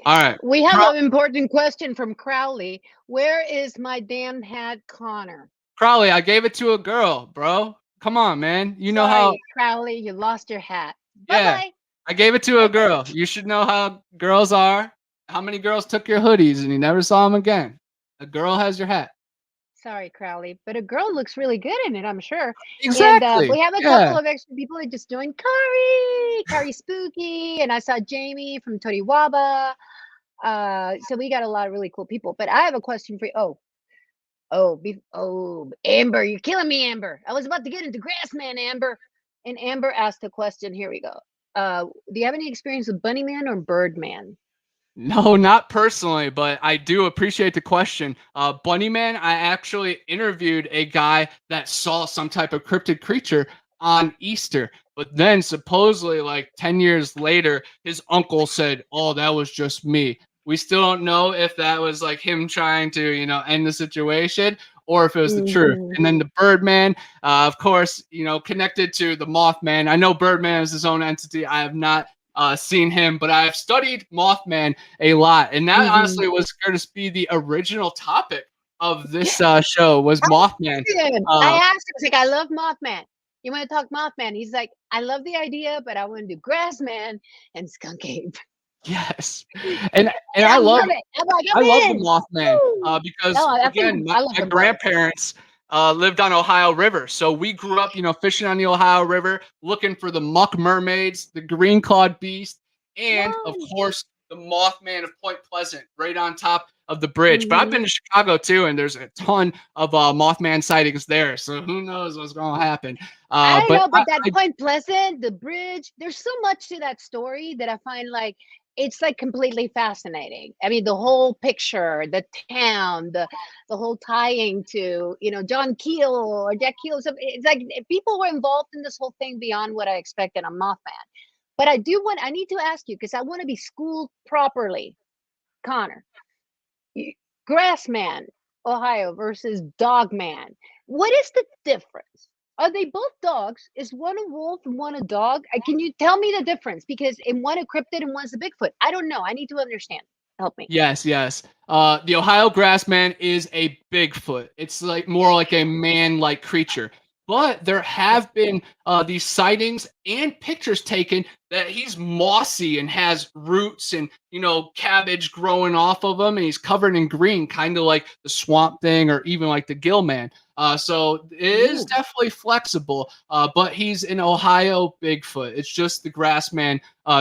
Speaker 3: All right.
Speaker 2: We have an important question from Crowley. Where is my damn hat, Connor?
Speaker 3: Crowley, I gave it to a girl, bro. Come on, man. You know how,
Speaker 2: Sorry, Crowley, you lost your hat.
Speaker 3: yeah,
Speaker 2: Bye-bye.
Speaker 3: I gave it to a girl. You should know how girls are. How many girls took your hoodies and you never saw them again? A girl has your hat.
Speaker 2: Sorry, Crowley, but a girl looks really good in it, I'm sure. And
Speaker 3: Exactly.
Speaker 2: we have a couple
Speaker 3: Yeah.
Speaker 2: of extra people that just joined. Kari Spooky, and I saw Jamie from Toriwaba. So we got a lot of really cool people. But I have a question for you. Oh, Amber, you're killing me, Amber. I was about to get into Grassman, Amber. And Amber asked a question. Here we go. Do you have any experience with Bunnyman or Birdman?
Speaker 3: No, not personally, but I do appreciate the question. Bunnyman, I actually interviewed a guy that saw some type of cryptid creature on Easter, but then supposedly, like 10 years later, his uncle said, "Oh, that was just me." We still don't know if that was like him trying to, end the situation, or if it was the truth.
Speaker 2: Hmm.
Speaker 3: And then the Birdman, of course, connected to the Mothman. I know Birdman is his own entity. I have not seen him, but I've studied Mothman a lot, and that
Speaker 2: Hmm.
Speaker 3: honestly was going to be the original topic of this show was Mothman.
Speaker 2: I
Speaker 3: Uh,
Speaker 2: asked him, I was like, I love Mothman. You want to talk Mothman? He's like, I love the idea, but I want to do Grassman and Skunk Ape.
Speaker 3: yes, and
Speaker 2: And
Speaker 3: I
Speaker 2: I
Speaker 3: love
Speaker 2: love it. I'm like,
Speaker 3: I
Speaker 2: I'm
Speaker 3: love the
Speaker 2: in.
Speaker 3: Mothman
Speaker 2: Woo! No,
Speaker 3: because,
Speaker 2: I
Speaker 3: again,
Speaker 2: think
Speaker 3: my,
Speaker 2: I love
Speaker 3: my
Speaker 2: them both.
Speaker 3: grandparents lived on Ohio River, so we grew up, fishing on the Ohio River, looking for the muck mermaids, the green clawed beast, and of
Speaker 2: Run.
Speaker 3: course the Mothman of Point Pleasant, right on top of the bridge. But I've
Speaker 2: Hmm.
Speaker 3: been to Chicago too, and there's a ton of Mothman sightings there. So who knows what's going to happen?
Speaker 2: I don't
Speaker 3: But
Speaker 2: know, but that Point Pleasant, the bridge, there's so much to that story that I find like it's like completely fascinating. I mean, the whole picture, the town, the whole tying to, John Keel or Jack Keel. So it's like people were involved in this whole thing beyond what I expected on Mothman. But I need to ask you because I want to be schooled properly, Connor. Grassman, Ohio versus Dogman. What is the difference? Are they both dogs? Is one a wolf and one a dog? Can you tell me the difference? Because in one a cryptid and one's a Bigfoot. I don't know. I need to understand. Help me.
Speaker 3: Yes, yes. The Ohio Grassman is a Bigfoot. It's like more like a man-like creature. But there have been these sightings and pictures taken that he's mossy and has roots and cabbage growing off of him, and he's covered in green, kind of like the Swamp Thing or even like the Gillman. So it is definitely flexible, but he's an Ohio Bigfoot. It's just the Grassman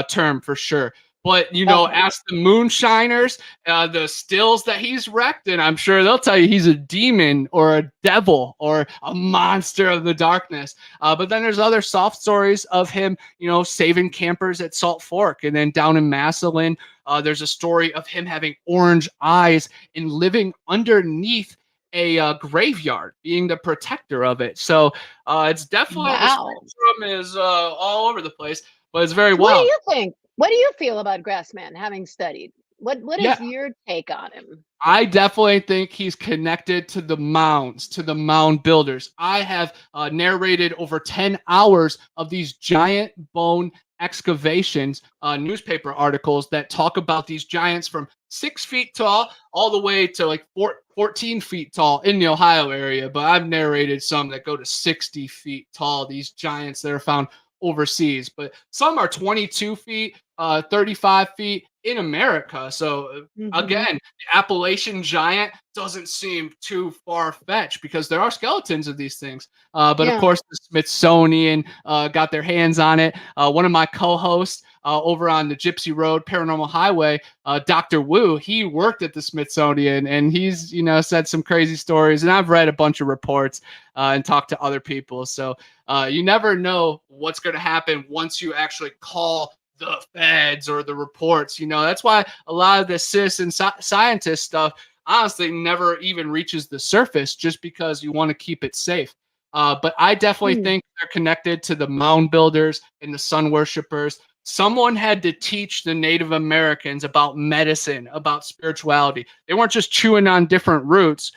Speaker 3: term for sure. But ask the moonshiners, the stills that he's wrecked, and I'm sure they'll tell you he's a demon or a devil or a monster of the darkness. But then there's other soft stories of him, saving campers at Salt Fork, and then down in Massillon, there's a story of him having orange eyes and living underneath a graveyard, being the protector of it. So it's definitely the spectrum is all over the place, but it's very wild.
Speaker 2: What do you think? What do you feel about Grassman, having studied? What is your take on him?
Speaker 3: I definitely think he's connected to the mounds, to the mound builders. I have narrated over 10 hours of these giant bone excavations, newspaper articles that talk about these giants from 6 feet tall all the way to like 14 feet tall in the Ohio area. But I've narrated some that go to 60 feet tall, these giants that are found overseas, but some are 22 feet, 35 feet in America. So again, the Appalachian giant doesn't seem too far-fetched because there are skeletons of these things. But of course, the Smithsonian got their hands on it. One of my co-hosts over on the Gypsy Road Paranormal Highway, Dr. Wu, he worked at the Smithsonian, and he's said some crazy stories. And I've read a bunch of reports and talked to other people. So you never know what's going to happen once you actually call the feds or the reports. That's why a lot of the citizen scientist stuff honestly never even reaches the surface, just because you want to keep it safe. But I definitely think they're connected to the mound builders and the sun worshipers. Someone had to teach the Native Americans about medicine, about spirituality. They weren't just chewing on different roots,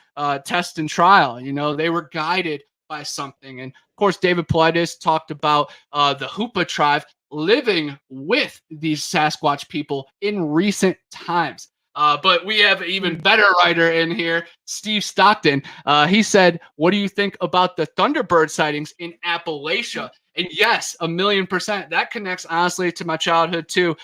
Speaker 3: test and trial. They were guided by something. And of course, David Paulides talked about the Hoopa tribe living with these Sasquatch people in recent times. But we have an even better writer in here, Steve Stockton. He said, what do you think about the Thunderbird sightings in Appalachia? And yes, 1,000,000%. That connects, honestly, to my childhood, too,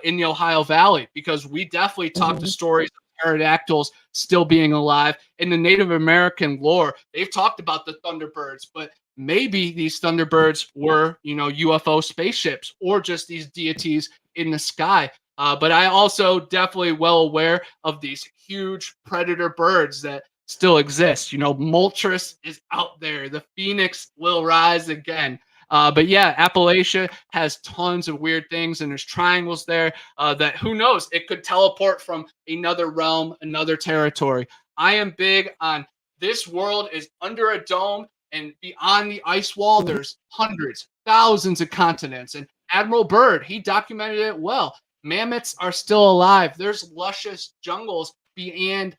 Speaker 3: in the Ohio Valley, because we definitely talked to stories of pterodactyls still being alive. In the Native American lore, they've talked about the Thunderbirds, but maybe these Thunderbirds were, UFO spaceships or just these deities in the sky. But I also definitely well aware of these huge predator birds that still exist. Moltres is out there. The phoenix will rise again. But yeah, Appalachia has tons of weird things, and there's triangles there that, who knows, it could teleport from another realm, another territory. I am big on this world is under a dome, and beyond the ice wall, there's hundreds, thousands of continents. And Admiral Byrd, he documented it well. Mammoths are still alive. There's luscious jungles beyond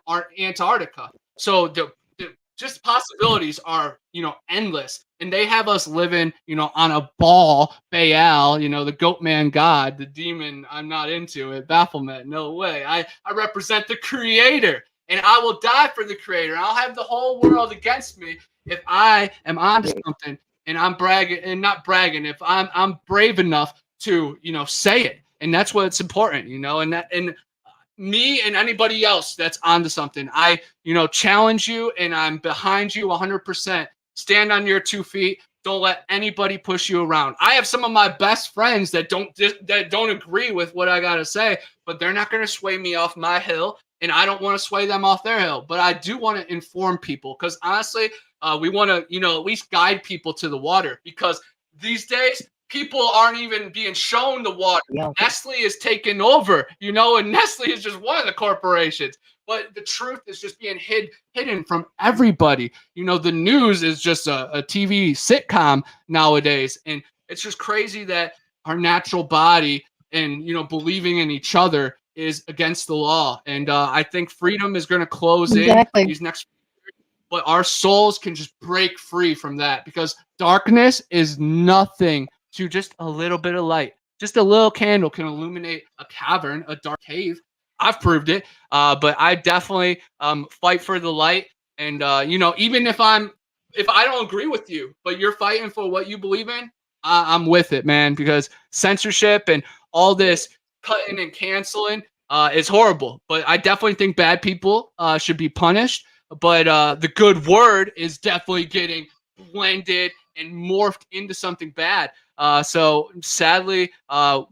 Speaker 3: our Antarctica. So the just possibilities are, endless. And they have us living, on a ball, Baal, the goat man god, the demon. I'm not into it. Baphomet, no way. I represent the creator, and I will die for the creator. I'll have the whole world against me if I am onto something and I'm bragging and not bragging. If I'm brave enough to, say it. And that's what's important, and me and anybody else that's onto something. I, challenge you, and I'm behind you 100%. Stand on your 2 feet. Don't let anybody push you around. I have some of my best friends that don't agree with what I got to say, but they're not going to sway me off my hill, and I don't want to sway them off their hill. But I do want to inform people, because honestly, we want to, at least guide people to the water, because these days, people aren't even being shown the water. Yeah. Nestle is taking over, and Nestle is just one of the corporations. But the truth is just being hidden from everybody. The news is just a TV sitcom nowadays. And it's just crazy that our natural body and, believing in each other is against the law, and I think freedom is going to close in
Speaker 2: Exactly.
Speaker 3: these next. But our souls can just break free from that, because darkness is nothing to just a little bit of light. Just a little candle can illuminate a cavern, a dark cave. I've proved it. But I definitely fight for the light. And even if I don't agree with you, but you're fighting for what you believe in, I'm with it, man. Because censorship and all this cutting and canceling is horrible. But I definitely think bad people should be punished. But the good word is definitely getting blended and morphed into something bad. So sadly,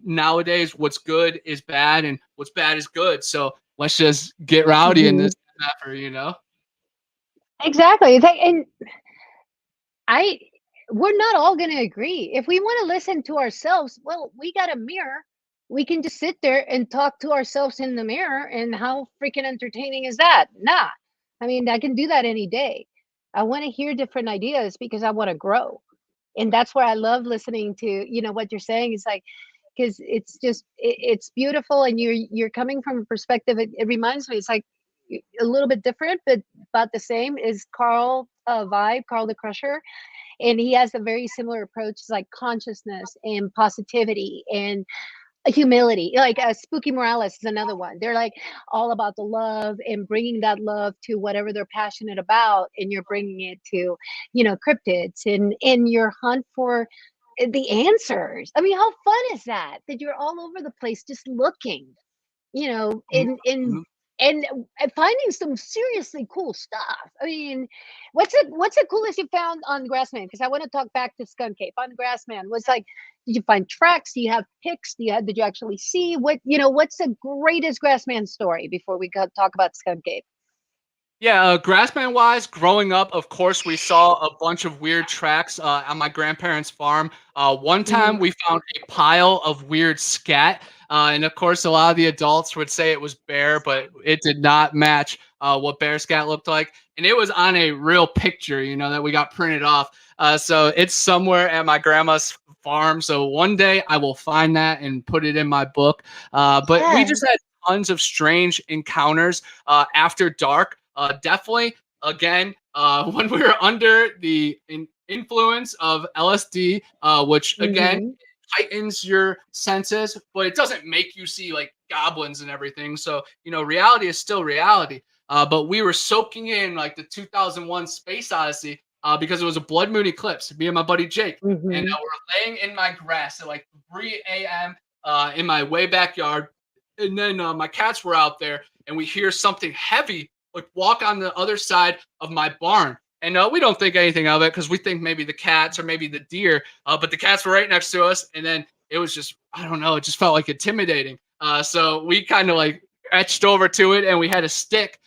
Speaker 3: nowadays, what's good is bad, and what's bad is good. So let's just get rowdy in
Speaker 2: Mhm.
Speaker 3: this effort.
Speaker 2: Exactly. It's like, and I we're not all going to agree. If we want to listen to ourselves, well, we got a mirror. We can just sit there and talk to ourselves in the mirror, and how freaking entertaining is that? Nah. I mean, I can do that any day. I want to hear different ideas because I want to grow. And that's where I love listening to, what you're saying. It's like, because it's just it's beautiful, and you're coming from a perspective. It reminds me, it's like a little bit different, but about the same, is Carl Carl the Crusher, and he has a very similar approach. It's like consciousness and positivity and humility. Like Spooky Morales is another one. They're like all about the love and bringing that love to whatever they're passionate about, and you're bringing it to, cryptids, and in your hunt for the answers. I mean, how fun is that? That you're all over the place just looking, in and finding some seriously cool stuff. I mean, what's the coolest you found on Grassman? Because I want to talk back to Skunk Ape on Grassman. Was like, did you find tracks? Do you have pics? Did you actually see what's the greatest Grassman story before we go talk about Skunk Ape?
Speaker 3: Yeah, Grassman wise, growing up, of course, we saw a bunch of weird tracks on my grandparents' farm. One time
Speaker 2: Mhm.
Speaker 3: we found a pile of weird scat. And of course, a lot of the adults would say it was bear, but it did not match what bear scat looked like. And it was on a real picture, that we got printed off. So it's somewhere at my grandma's farm. So one day I will find that and put it in my book. But we
Speaker 2: Yeah.
Speaker 3: just had tons of strange encounters after dark. Definitely, again, when we were under the influence of LSD, which again
Speaker 2: Mhm.
Speaker 3: heightens your senses, but it doesn't make you see like goblins and everything. So, reality is still reality. But we were soaking in like the 2001 Space Odyssey because it was a blood moon eclipse, me and my buddy Jake. And
Speaker 2: Mhm.
Speaker 3: we're laying in my grass at like 3 a.m. In my way backyard. And then my cats were out there, and we hear something heavy like walk on the other side of my barn. And we don't think anything of it because we think maybe the cats or maybe the deer. But the cats were right next to us, and then it was just, I don't know, it just felt like intimidating. So we kind of like etched over to it, and we had a stick.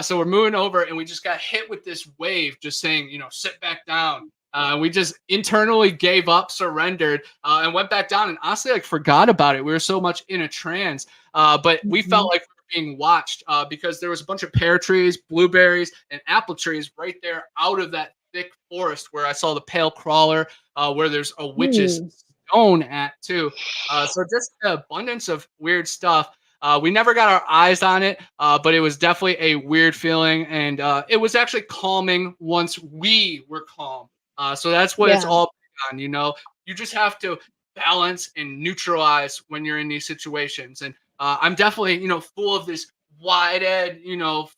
Speaker 3: So we're moving over, and we just got hit with this wave, just saying, sit back down. We just internally gave up, surrendered, and went back down, and honestly, like forgot about it. We were so much in a trance, but we felt
Speaker 2: Mhm.
Speaker 3: like being watched because there was a bunch of pear trees, blueberries, and apple trees right there out of that thick forest where I saw the pale crawler, where there's a witch's
Speaker 2: Mm.
Speaker 3: stone at too. So just the abundance of weird stuff. We never got our eyes on it, but it was definitely a weird feeling, and it was actually calming once we were calm. So that's what it's
Speaker 2: Yeah.
Speaker 3: all on. You just have to balance and neutralize when you're in these situations. And I'm definitely, full of this wide-eyed,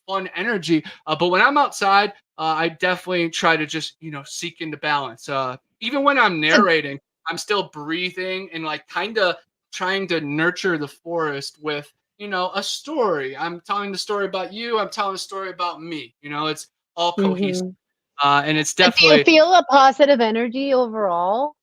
Speaker 3: fun energy. But when I'm outside, I definitely try to just, seek into balance. Even when I'm
Speaker 2: So
Speaker 3: narrating, I'm still breathing and like kind of trying to nurture the forest with, a story. I'm telling the story about you. I'm telling a story about me. It's all cohesive.
Speaker 2: mhm.
Speaker 3: And it's
Speaker 2: Do you
Speaker 3: definitely,
Speaker 2: feel a positive energy overall?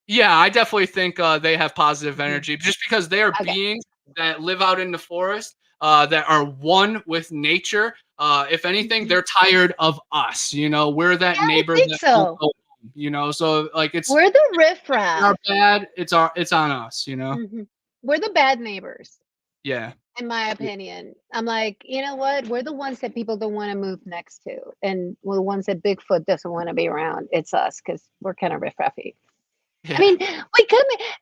Speaker 3: yeah, I definitely think they have positive
Speaker 2: Mhm.
Speaker 3: energy just because they are
Speaker 2: Okay.
Speaker 3: beings that live out in the forest, that are one with nature. If anything,
Speaker 2: Mhm.
Speaker 3: they're tired of us. We're that
Speaker 2: Yeah, I
Speaker 3: neighbor
Speaker 2: think
Speaker 3: that won't
Speaker 2: so.
Speaker 3: go home. So like it's
Speaker 2: We're the
Speaker 3: our
Speaker 2: riffraff.
Speaker 3: bad. It's on us.
Speaker 2: Mhm. We're the bad neighbors,
Speaker 3: Yeah.
Speaker 2: in my opinion. I'm like, you know what? We're the ones that people don't want to move next to, and we're the ones that Bigfoot doesn't want to be around. It's us because we're kind of riffraffy. I
Speaker 3: Yeah.
Speaker 2: mean, like,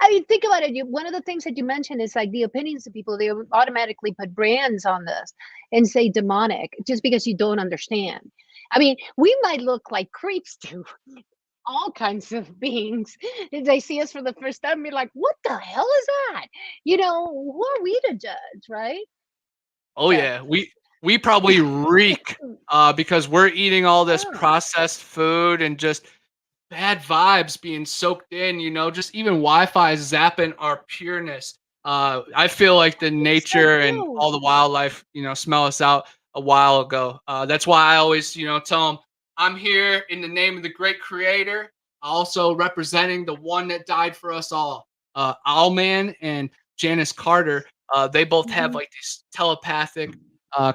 Speaker 2: I mean, think about it. One of the things that you mentioned is like the opinions of people. They automatically put brands on this and say demonic just because you don't understand. I mean, we might look like creeps to all kinds of beings. If they see us for the first time, be like, "What the hell is that?" Who are we to judge, right?
Speaker 3: Oh
Speaker 2: So,
Speaker 3: yeah, we probably reek because we're eating all this
Speaker 2: oh,
Speaker 3: processed food and just bad vibes being soaked in, just even Wi-Fi zapping our pureness. I feel like the
Speaker 2: I think so
Speaker 3: nature and
Speaker 2: too.
Speaker 3: all the wildlife, smell us out a while ago. That's why I always, tell them I'm here in the name of the great creator, also representing the one that died for us all. Owlman and Janice Carter, they both have
Speaker 2: Mhm,
Speaker 3: like this telepathic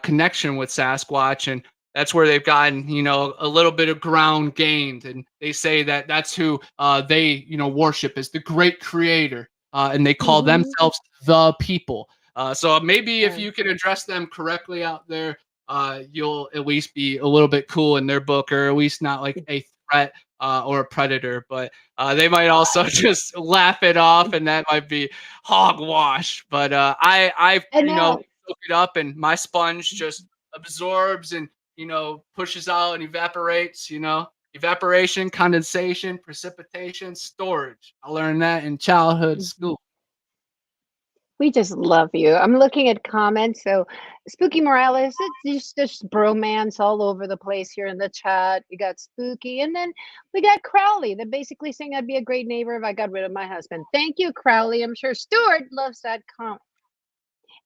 Speaker 3: connection with Sasquatch, and that's where they've gotten a little bit of ground gained, and they say that that's who they worship as the great creator, and they call
Speaker 2: mhm,
Speaker 3: themselves the people. So maybe if
Speaker 2: yeah,
Speaker 3: you can address them correctly out there, you'll at least be a little bit cool in their book, or at least not like a threat or a predator. But they might also just laugh it off, and that might be hogwash. But I
Speaker 2: I know.
Speaker 3: soak it up, and my sponge just absorbs and pushes out and evaporates, evaporation, condensation, precipitation, storage. I learned that in childhood
Speaker 2: Mhm.
Speaker 3: school.
Speaker 2: We just love you. I'm looking at comments. So, Spooky Morales, it's just bromance all over the place here in the chat. We got Spooky, and then we got Crowley. They're basically saying I'd be a great neighbor if I got rid of my husband. Thank you, Crowley. I'm sure Stuart loves that comment.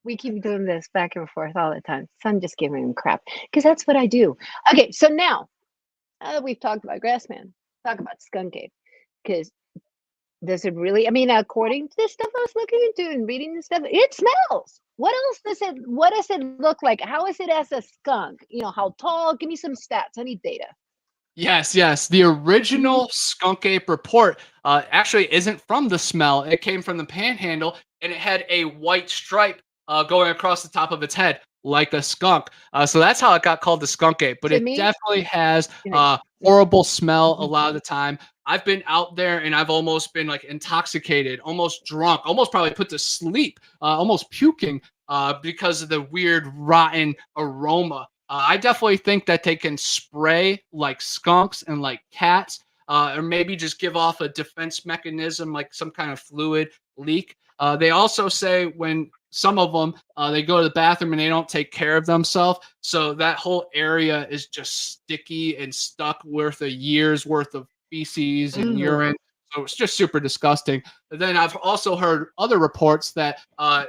Speaker 2: We keep doing this back and forth all the time. So I'm just giving him crap because that's what I do. Okay, so now we've talked about Grassman. Talk about Skunk Ape because does it really? I mean, according to the stuff I was looking into and reading the stuff, it smells. What else does it? What does it look like? How is it as a skunk? How tall? Give me some stats. I need data.
Speaker 3: Yes, yes. The
Speaker 2: Mhm.
Speaker 3: original Skunk Ape report actually isn't from the smell. It came from the panhandle, and it had a white stripe going across the top of its head, like a skunk. So that's how it got called the Skunk Ape. But
Speaker 2: To
Speaker 3: it
Speaker 2: me,
Speaker 3: definitely has
Speaker 2: like,
Speaker 3: horrible smell a
Speaker 2: mhm.
Speaker 3: lot of the time. I've been out there and I've almost been like intoxicated, almost drunk, almost probably put to sleep, almost puking because of the weird rotten aroma. I definitely think that they can spray like skunks and like cats, or maybe just give off a defense mechanism like some kind of fluid leak. They also say when some of them they go to the bathroom and they don't take care of themselves, so that whole area is just sticky and stuck worth a year's worth of feces and
Speaker 2: Ugh.
Speaker 3: urine. So it's just super disgusting. But then I've also heard other reports that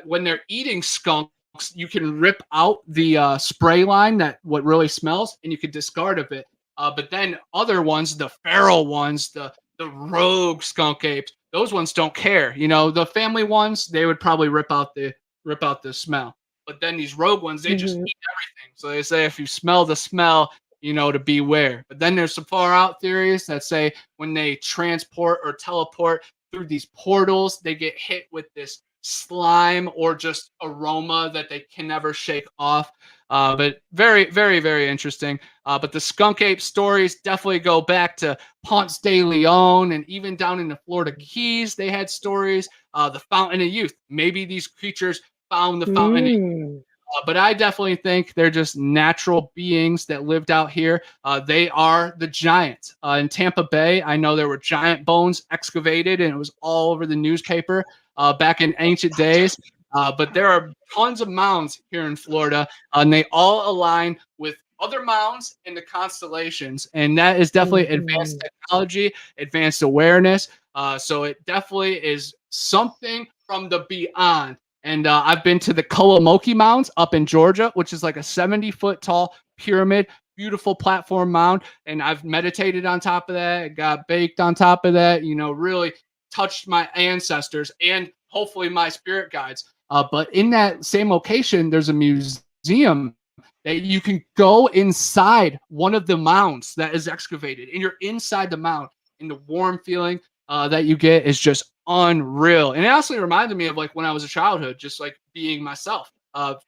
Speaker 3: when they're eating skunk, you can rip out the spray line that what really smells, and you can discard of it. But then other ones, the feral ones, the rogue skunk apes, those ones don't care. The family ones, they would probably rip out the smell. But then these rogue ones, they just
Speaker 2: Mhm.
Speaker 3: eat everything. So they say if you smell the smell, to beware. But then there's some far out theories that say when they transport or teleport through these portals, they get hit with this slime or just aroma that they can never shake off. But very, very, very interesting. But the skunk ape stories definitely go back to Ponce de Leon, and even down in the Florida Keys, they had stories. The Fountain of Youth. Maybe these creatures found the Fountain of
Speaker 2: Mm.
Speaker 3: but I definitely think they're just natural beings that lived out here. They are the giants. In Tampa Bay, I know there were giant bones excavated, and it was all over the newspaper back in ancient days. But there are tons of mounds here in Florida, and they all align with other mounds in the constellations. And that is definitely advanced
Speaker 2: Mhm.
Speaker 3: technology, advanced awareness. So it definitely is something from the beyond. And I've been to the Kulamoki Mounds up in Georgia, which is like a 70-foot tall pyramid, beautiful platform mound. And I've meditated on top of that, got baked on top of that, really touched my ancestors and hopefully my spirit guides. But in that same location, there's a museum that you can go inside one of the mounds that is excavated, and you're inside the mound, and the warm feeling that you get is just unreal. And it also reminded me of like when I was a childhood, just like being myself.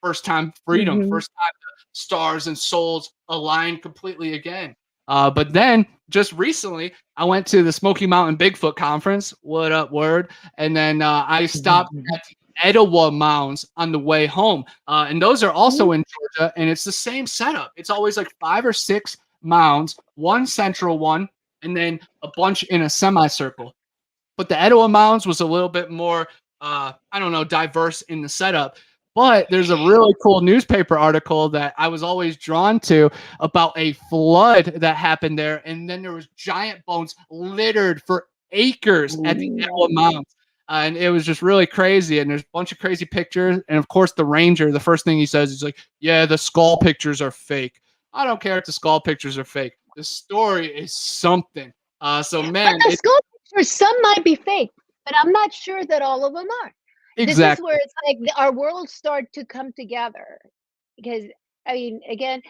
Speaker 3: First time freedom,
Speaker 2: Mhm.
Speaker 3: first time the stars and souls aligned completely again. But then just recently, I went to the Smoky Mountain Bigfoot Conference. What up, word? And then I stopped at the Etowah Mounds on the way home. And those are also in Georgia, and it's the same setup. It's always like 5 or 6 mounds, one central one, and then a bunch in a semicircle. But the Etowah Mounds was a little bit more, I don't know, diverse in the setup. But there's a really cool newspaper article that I was always drawn to about a flood that happened there. And then there was giant bones littered for acres at the Etowah Mounds. And it was just really crazy. And there's a bunch of crazy pictures. And of course, the ranger, the first thing he says is like, yeah, the skull pictures are fake. I don't care if the skull pictures are fake. The story is something. So, man,
Speaker 2: But the skull pictures, some might be fake, but I'm not sure that all of them are. This is where it's like our worlds start to come together. Because, I mean, again,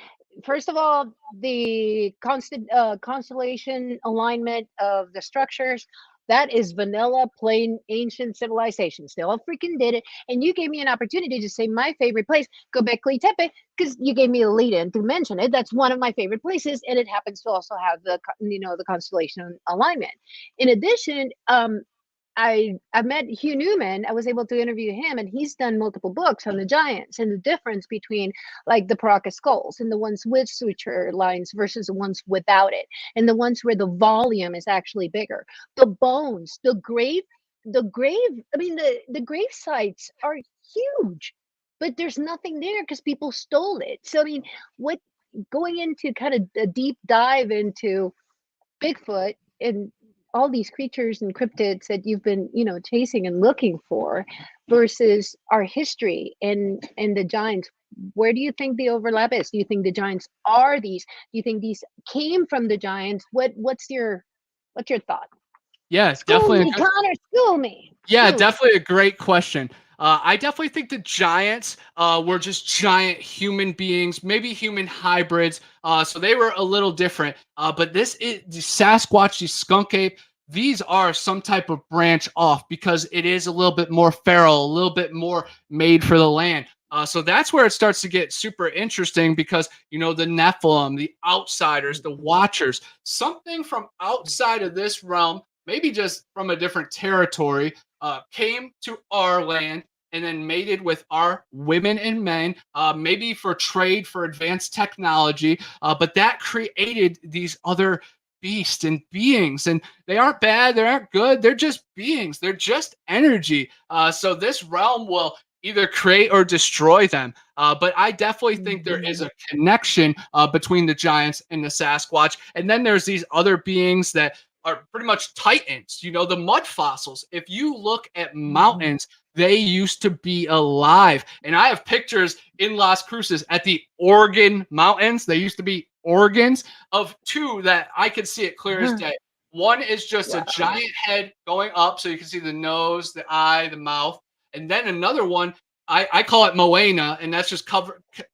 Speaker 2: first of all, the constellation alignment of the structures, that is vanilla, plain, ancient civilization. They all freaking did it. And you gave me an opportunity to say my favorite place, Göbekli Tepe, because you gave me a lead in to mention it. That's one of my favorite places, and it happens to also have the the constellation alignment. In addition, I met Hugh Newman. I was able to interview him, and he's done multiple books on the giants and the difference between like the Paracas skulls and the ones with suture lines versus the ones without it, and the ones where the volume is actually bigger. The bones, the grave. I mean, the grave sites are huge, but there's nothing there because people stole it. So I mean, what going into kind of a deep dive into Bigfoot and all these creatures and cryptids that you've been, chasing and looking for versus our history and the giants. Where do you think the overlap is? Do you think the giants are these? Do you think these came from the giants? What's your thought?
Speaker 3: Yeah,
Speaker 2: School
Speaker 3: definitely.
Speaker 2: me, Connor, school me.
Speaker 3: Yeah,
Speaker 2: School me.
Speaker 3: definitely a great question. I definitely think the giants were just giant human beings, maybe human hybrids. So they were a little different. But this is the Sasquatch, the skunk ape. These are some type of branch off because it is a little bit more feral, a little bit more made for the land. So that's where it starts to get super interesting because, the Nephilim, the outsiders, the watchers, something from outside of this realm, maybe just from a different territory, came to our land and then mated with our women and men, maybe for trade, for advanced technology. But that created these other beasts and beings. And they aren't bad, they aren't good, they're just beings, they're just energy. So this realm will either create or destroy them. But I definitely think there is a connection between the giants and the Sasquatch. And then there's these other beings that are pretty much titans, the mud fossils. If you look at mountains, they used to be alive. And I have pictures in Las Cruces at the Organ Mountains. They used to be organs of 2 that I could see it clear as day. One is just a giant head going up, so you can see the nose, the eye, the mouth. And then another one, I call it Moana, and that's just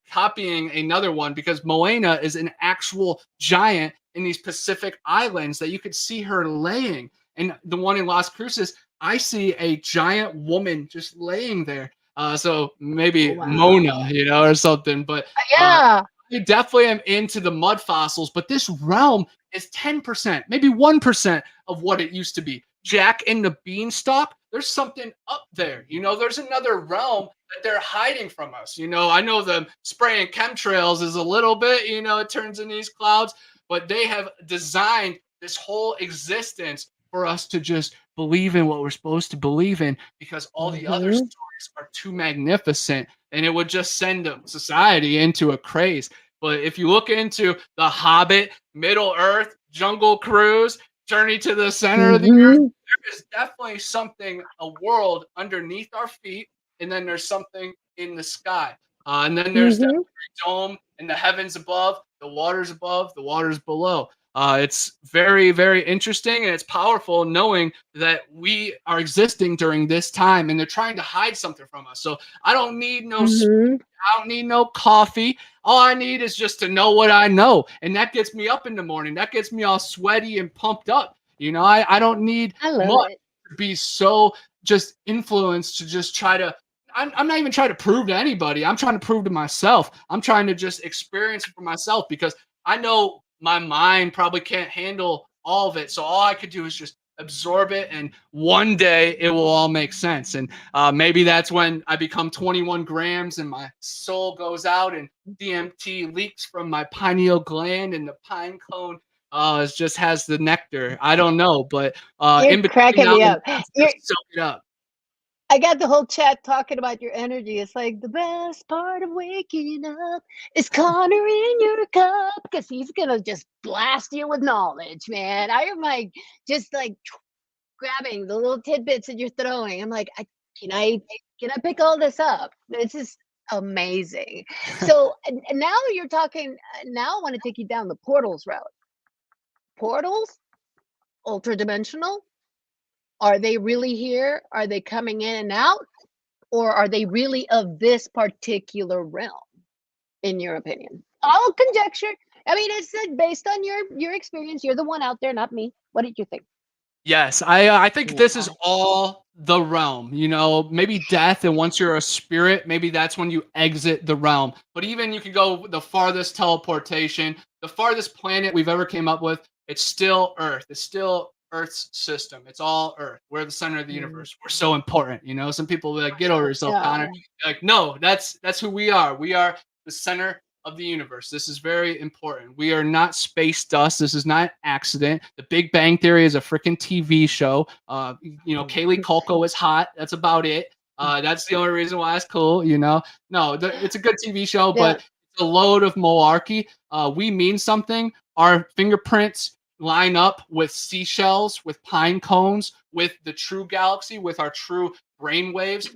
Speaker 3: copying another one because Moana is an actual giant in these Pacific islands that you could see her laying. And the one in Las Cruces, I see a giant woman just laying there. So maybe Mona, or something. But
Speaker 2: Yeah.
Speaker 3: I definitely am into the mud fossils, but this realm is 10%, maybe 1% of what it used to be. Jack and the Beanstalk, there's something up there. There's another realm that they're hiding from us. I know the spraying chemtrails is a little bit, it turns in these clouds, but they have designed this whole existence for us to just believe in what we're supposed to believe in because all the other stories are too magnificent and it would just send society into a craze. But if you look into The Hobbit, Middle Earth, Jungle Cruise, Journey to the Center of the Earth, there is definitely something, a world underneath our feet, and then there's something in the sky. And then there's the dome and the heavens above, the waters above, the waters below. It's very, very interesting, and it's powerful knowing that we are existing during this time, and they're trying to hide something from us. So I don't need no I don't need no coffee. All I need is just to know what I know, and that gets me up in the morning. That gets me all sweaty and pumped up. I don't need much to be so just influenced to just try to. I'm not even trying to prove to anybody. I'm trying to prove to myself. I'm trying to just experience it for myself because I know my mind probably can't handle all of it. So all I could do is just absorb it, and one day it will all make sense. And maybe that's when I become 21 grams and my soul goes out and DMT leaks from my pineal gland, and the pine cone it just has the nectar. I don't know, but
Speaker 2: You're
Speaker 3: in between
Speaker 2: cracking
Speaker 3: now
Speaker 2: me
Speaker 3: and
Speaker 2: up.
Speaker 3: then,
Speaker 2: You're,
Speaker 3: just soak it up.
Speaker 2: I got the whole chat talking about your energy. It's like the best part of waking up is Connor in your cup because he's gonna just blast you with knowledge, man. I am like just like grabbing the little tidbits that you're throwing. I'm like, can I can I pick all this up? This is amazing. So and now you're talking. Now I want to take you down the portals route. Portals, ultra dimensional. Are they really here? Are they coming in and out? Or are they really of this particular realm, in your opinion? All conjecture. I mean, it's based on your experience. You're the one out there, not me. What did you think?
Speaker 3: Yes, I think this is
Speaker 2: Yeah.
Speaker 3: all the realm. You know, maybe death, and once you're a spirit, maybe that's when you exit the realm. But even you can go the farthest teleportation, the farthest planet we've ever came up with. It's still Earth. It's still Earth's system. It's all Earth. We're the center of the universe. We're so important. You know, some people will be like, "Get over yourself, Connor."
Speaker 2: Yeah.
Speaker 3: Like, no, that's who we are. We are the center of the universe. This is very important. We are not space dust. This is not an accident. The Big Bang Theory is a freaking TV show. You know, Kaylee Cuoco is hot. That's about it. That's the only reason why it's cool. You know, no, it's a good TV show,
Speaker 2: Yeah.
Speaker 3: but it's a load of malarkey. We mean something. Our fingerprints line up with seashells, with pine cones, with the true galaxy, with our true brain waves.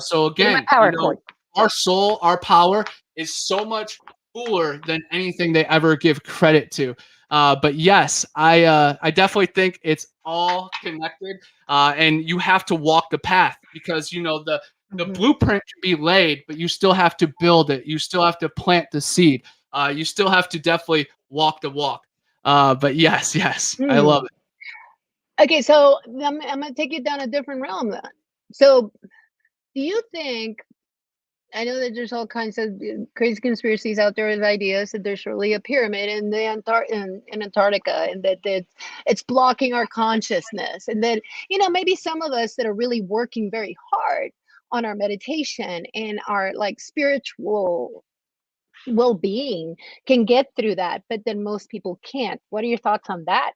Speaker 3: So
Speaker 2: Give me my
Speaker 3: again,
Speaker 2: power
Speaker 3: you know,
Speaker 2: cord.
Speaker 3: our soul, our power is so much cooler than anything they ever give credit to. But yes, I definitely think it's all connected, and you have to walk the path because you know the
Speaker 2: Mhm.
Speaker 3: blueprint can be laid, but you still have to build it. You still have to plant the seed. You still have to definitely walk the walk. But yes, yes, I love
Speaker 2: Hmm.
Speaker 3: it.
Speaker 2: Okay, so I'm gonna take you down a different realm then. So, do you think? I know that there's all kinds of crazy conspiracies out there with ideas that there's really a pyramid in the in Antarctica, and that it's blocking our consciousness, and that maybe some of us that are really working very hard on our meditation and our like spiritual well-being can get through that, but then most people can't. What are your thoughts on that?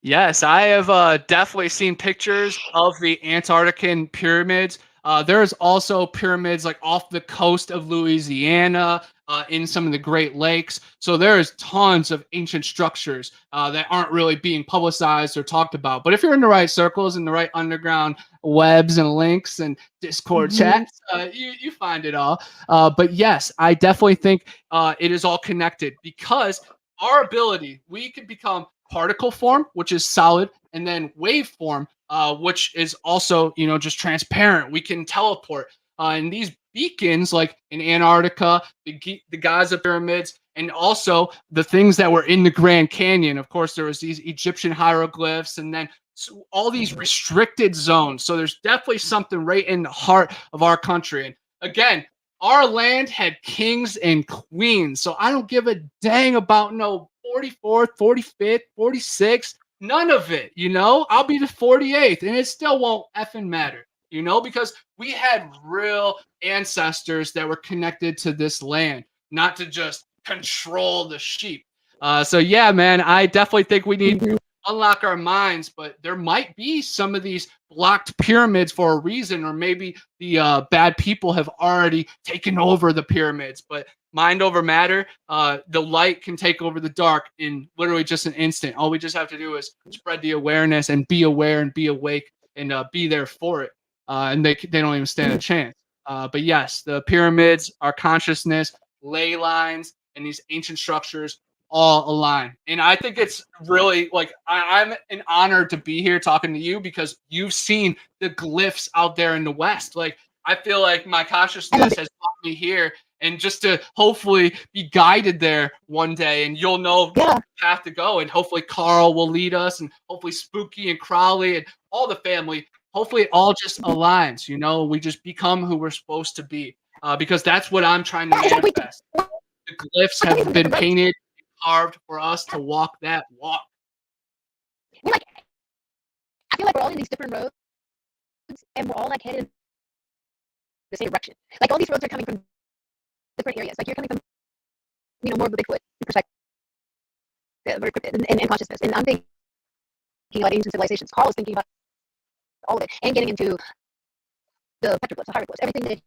Speaker 3: Yes, I have definitely seen pictures of the Antarctican pyramids. There's also pyramids like off the coast of Louisiana, in some of the Great Lakes. So there's tons of ancient structures that aren't really being publicized or talked about. But if you're in the right circles and the right underground webs and links and Discord
Speaker 2: Mhm.
Speaker 3: chats, you find it all. But yes, I definitely think it is all connected because our ability, we could become particle form, which is solid, and then wave form, which is also, you know, just transparent. We can teleport. And these beacons, like in Antarctica, the Gaza pyramids, and also the things that were in the Grand Canyon. Of course, there was these Egyptian hieroglyphs, and then all these restricted zones. So there's definitely something right in the heart of our country. And again, our land had kings and queens. So I don't give a dang about no 44th, 45th, 46th, none of it, you know? I'll be the 48th and it still won't effing matter, you know, because we had real ancestors that were connected to this land, not to just control the sheep. So yeah, man, I definitely think we need to unlock our minds, but there might be some of these blocked pyramids for a reason, or maybe the bad people have already taken over the pyramids. But mind over matter, the light can take over the dark in literally just an instant. All we just have to do is spread the awareness and be aware and be awake and be there for it. And they don't even stand a chance. But yes, the pyramids, our consciousness, ley lines, and these ancient structures all align. And I think it's really like I'm an honor to be here talking to you because you've seen the glyphs out there in the West. Like I feel like my consciousness has brought me here, and just to hopefully be guided there one day, and you'll know
Speaker 2: Yeah.
Speaker 3: the path to go, and hopefully Carl will lead us, and hopefully Spooky and Crowley and all the family. Hopefully it all just aligns. You know, we just become who we're supposed to be, because that's what I'm trying to manifest. The glyphs have been painted, carved for us to walk that walk.
Speaker 2: We're like, I feel like we're all in these different roads, and we're all like headed in the same direction. Like all these roads are coming from different areas. Like you're coming from, more of the Bigfoot perspective, or cryptid and consciousness. And I'm thinking about ancient civilizations. Carl is thinking about all of it and getting into the petroglyphs, the hieroglyphs, everything that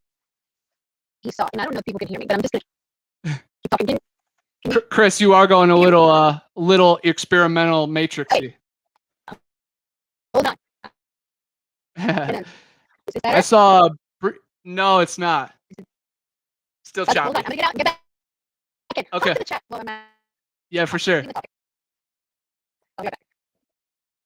Speaker 2: he saw. And I don't know if people can hear me, but I'm just gonna keep talking.
Speaker 3: Chris, you are going a little experimental matrixy.
Speaker 2: Hold on. Is this better?
Speaker 3: I saw. No, it's not. Still
Speaker 2: Hold on.
Speaker 3: choppy.
Speaker 2: I'm gonna get out and get back. Okay.
Speaker 3: Okay.
Speaker 2: To the chat while I'm
Speaker 3: Yeah, for sure.
Speaker 2: I'll be right back.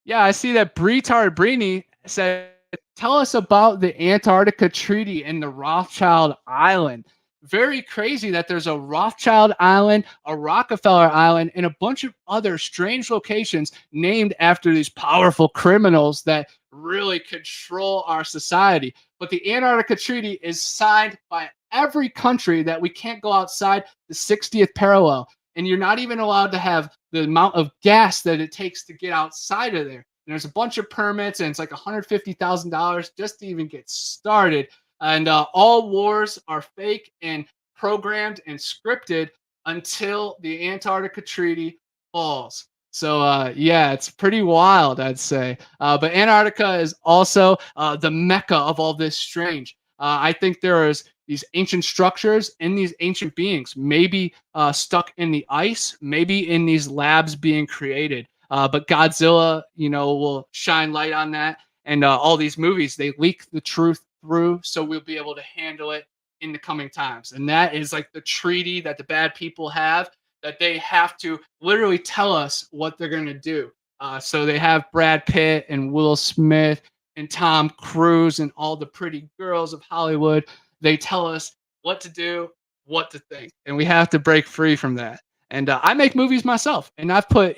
Speaker 3: Yeah, I see that Bretard Brini said, tell us about the Antarctica Treaty and the Rothschild Island. Very crazy that there's a Rothschild Island, a Rockefeller Island, and a bunch of other strange locations named after these powerful criminals that really control our society. But the Antarctica Treaty is signed by every country that we can't go outside the 60th parallel. And you're not even allowed to have the amount of gas that it takes to get outside of there. And there's a bunch of permits, and it's like $150,000 just to even get started. And all wars are fake and programmed and scripted until the Antarctica Treaty falls. So, yeah, it's pretty wild, I'd say. But Antarctica is also the mecca of all this strange. I think there is these ancient structures and these ancient beings, maybe stuck in the ice, maybe in these labs being created. But Godzilla, will shine light on that. And all these movies, they leak the truth through, so we'll be able to handle it in the coming times. And that is like the treaty that the bad people have, that they have to literally tell us what they're going to do. So they have Brad Pitt and Will Smith and Tom Cruise and all the pretty girls of Hollywood. They tell us what to do, what to think, and we have to break free from that. And I make movies myself, and I've put,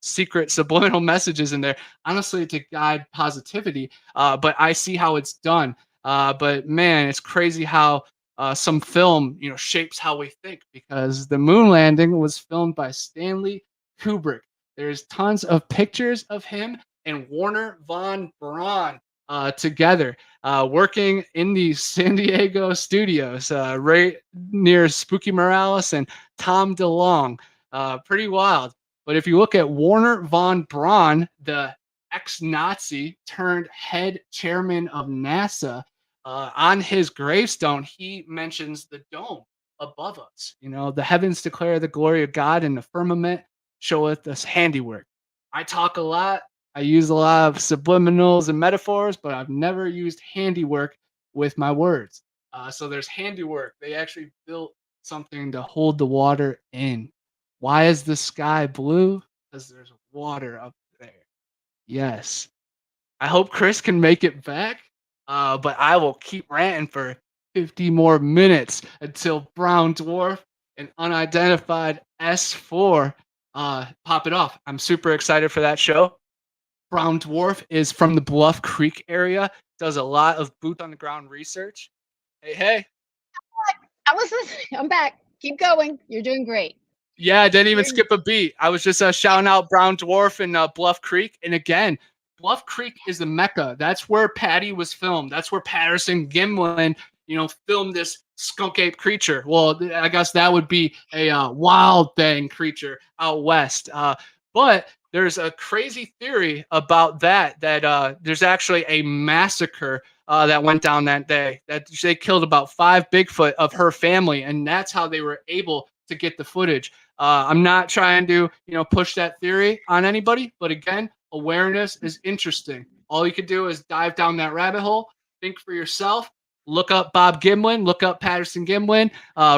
Speaker 3: secret subliminal messages in there, honestly, to guide positivity. But I see how it's done. But man, it's crazy how some film, shapes how we think, because the moon landing was filmed by Stanley Kubrick. There's tons of pictures of him and Warner von Braun together, working in the San Diego studios, right near Spooky Morales and Tom DeLonge. Pretty wild. But if you look at Warner von Braun, the ex-Nazi turned head chairman of NASA, on his gravestone, he mentions the dome above us. The heavens declare the glory of God, and the firmament showeth us handiwork. I talk a lot. I use a lot of subliminals and metaphors, but I've never used handiwork with my words. So there's handiwork. They actually built something to hold the water in. Why is the sky blue? Because there's water up there. Yes. I hope Chris can make it back, but I will keep ranting for 50 more minutes until Brown Dwarf and Unidentified S4 pop it off. I'm super excited for that show. Brown Dwarf is from the Bluff Creek area, does a lot of boots on the ground research. Hey.
Speaker 2: I was listening. I'm back. Keep going. You're doing great.
Speaker 3: Yeah, I didn't even skip a beat. I was just shouting out Brown Dwarf and Bluff Creek. And again, Bluff Creek is the mecca. That's where Patty was filmed. That's where Patterson Gimlin, filmed this skunk ape creature. Well, I guess that would be a wild thing creature out west. But there's a crazy theory about that there's actually a massacre that went down that day, that they killed about 5 Bigfoot of her family, and that's how they were able to get the footage. I'm not trying to, push that theory on anybody, but again, awareness is interesting. All you could do is dive down that rabbit hole, think for yourself, look up Bob Gimlin, look up Patterson Gimlin,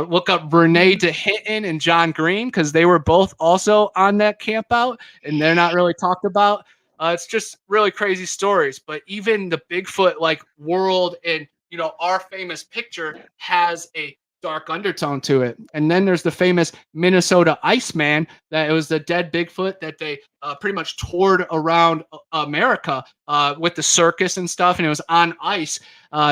Speaker 3: look up Renee DeHinton and John Green, because they were both also on that camp out, and they're not really talked about. It's just really crazy stories. But even the Bigfoot world and our famous picture has a dark undertone to it. And then there's the famous Minnesota Iceman, that it was the dead Bigfoot that they pretty much toured around America with the circus and stuff, and it was on ice.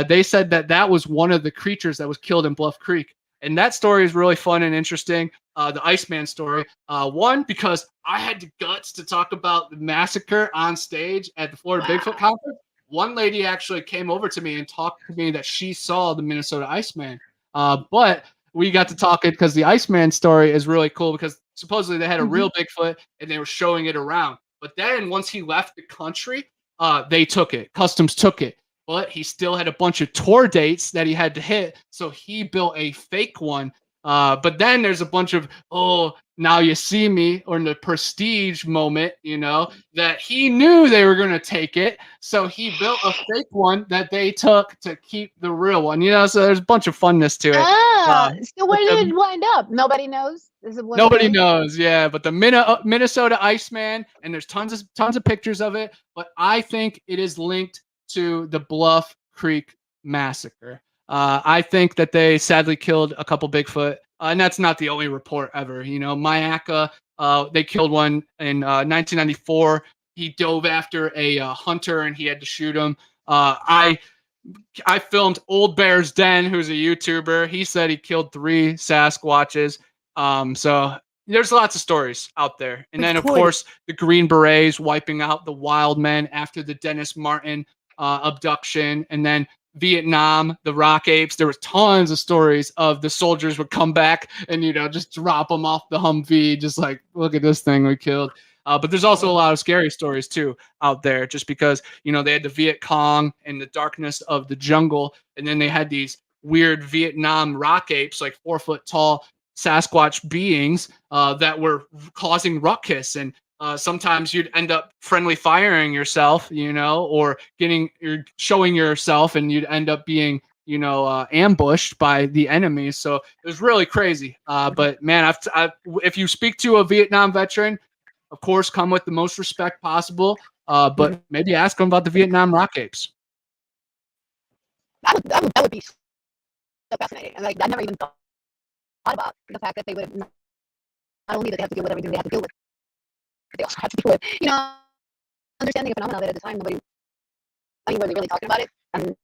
Speaker 3: They said that was one of the creatures that was killed in Bluff Creek. And that story is really fun and interesting. The Iceman story. One, because I had the guts to talk about the massacre on stage at the Florida Bigfoot conference. One lady actually came over to me and talked to me that she saw the Minnesota Iceman. But we got to talk it because the Iceman story is really cool because supposedly they had a real Bigfoot and they were showing it around. But then once he left the country, they took it. Customs took it. But he still had a bunch of tour dates that he had to hit. So he built a fake one. But then there's a bunch of, oh, now you see me, or in the prestige moment, that he knew they were going to take it. So he built a fake one that they took to keep the real one, so there's a bunch of funness to it.
Speaker 2: So where did it wind up? Nobody knows.
Speaker 3: Nobody knows, yeah. But the Minnesota Iceman, and there's tons of pictures of it. But I think it is linked to the Bluff Creek massacre. I think that they sadly killed a couple Bigfoot, and that's not the only report ever. Mayaka, they killed one in 1994. He dove after a hunter, and he had to shoot him. I filmed Old Bear's Den, who's a YouTuber. He said he killed 3 Sasquatches. So there's lots of stories out there. And then, of course, the Green Berets wiping out the wild men after the Dennis Martin abduction. And then Vietnam, the rock apes. There was tons of stories of the soldiers would come back and, just drop them off the Humvee. Just like, look at this thing we killed. But there's also a lot of scary stories, too, out there, just because, they had the Viet Cong and the darkness of the jungle. And then they had these weird Vietnam rock apes, like 4 foot tall Sasquatch beings that were causing ruckus. And sometimes you'd end up friendly firing yourself, or showing yourself, and you'd end up being, ambushed by the enemy. So it was really crazy. But man, if you speak to a Vietnam veteran, of course, come with the most respect possible. But maybe ask them about the Vietnam rock apes.
Speaker 2: That would be so fascinating. And I never even thought about the fact that they would not only that they have to deal with everything they have to deal with, but they also have to deal with, understanding a phenomenon that at the time nobody, were they really talking about it? And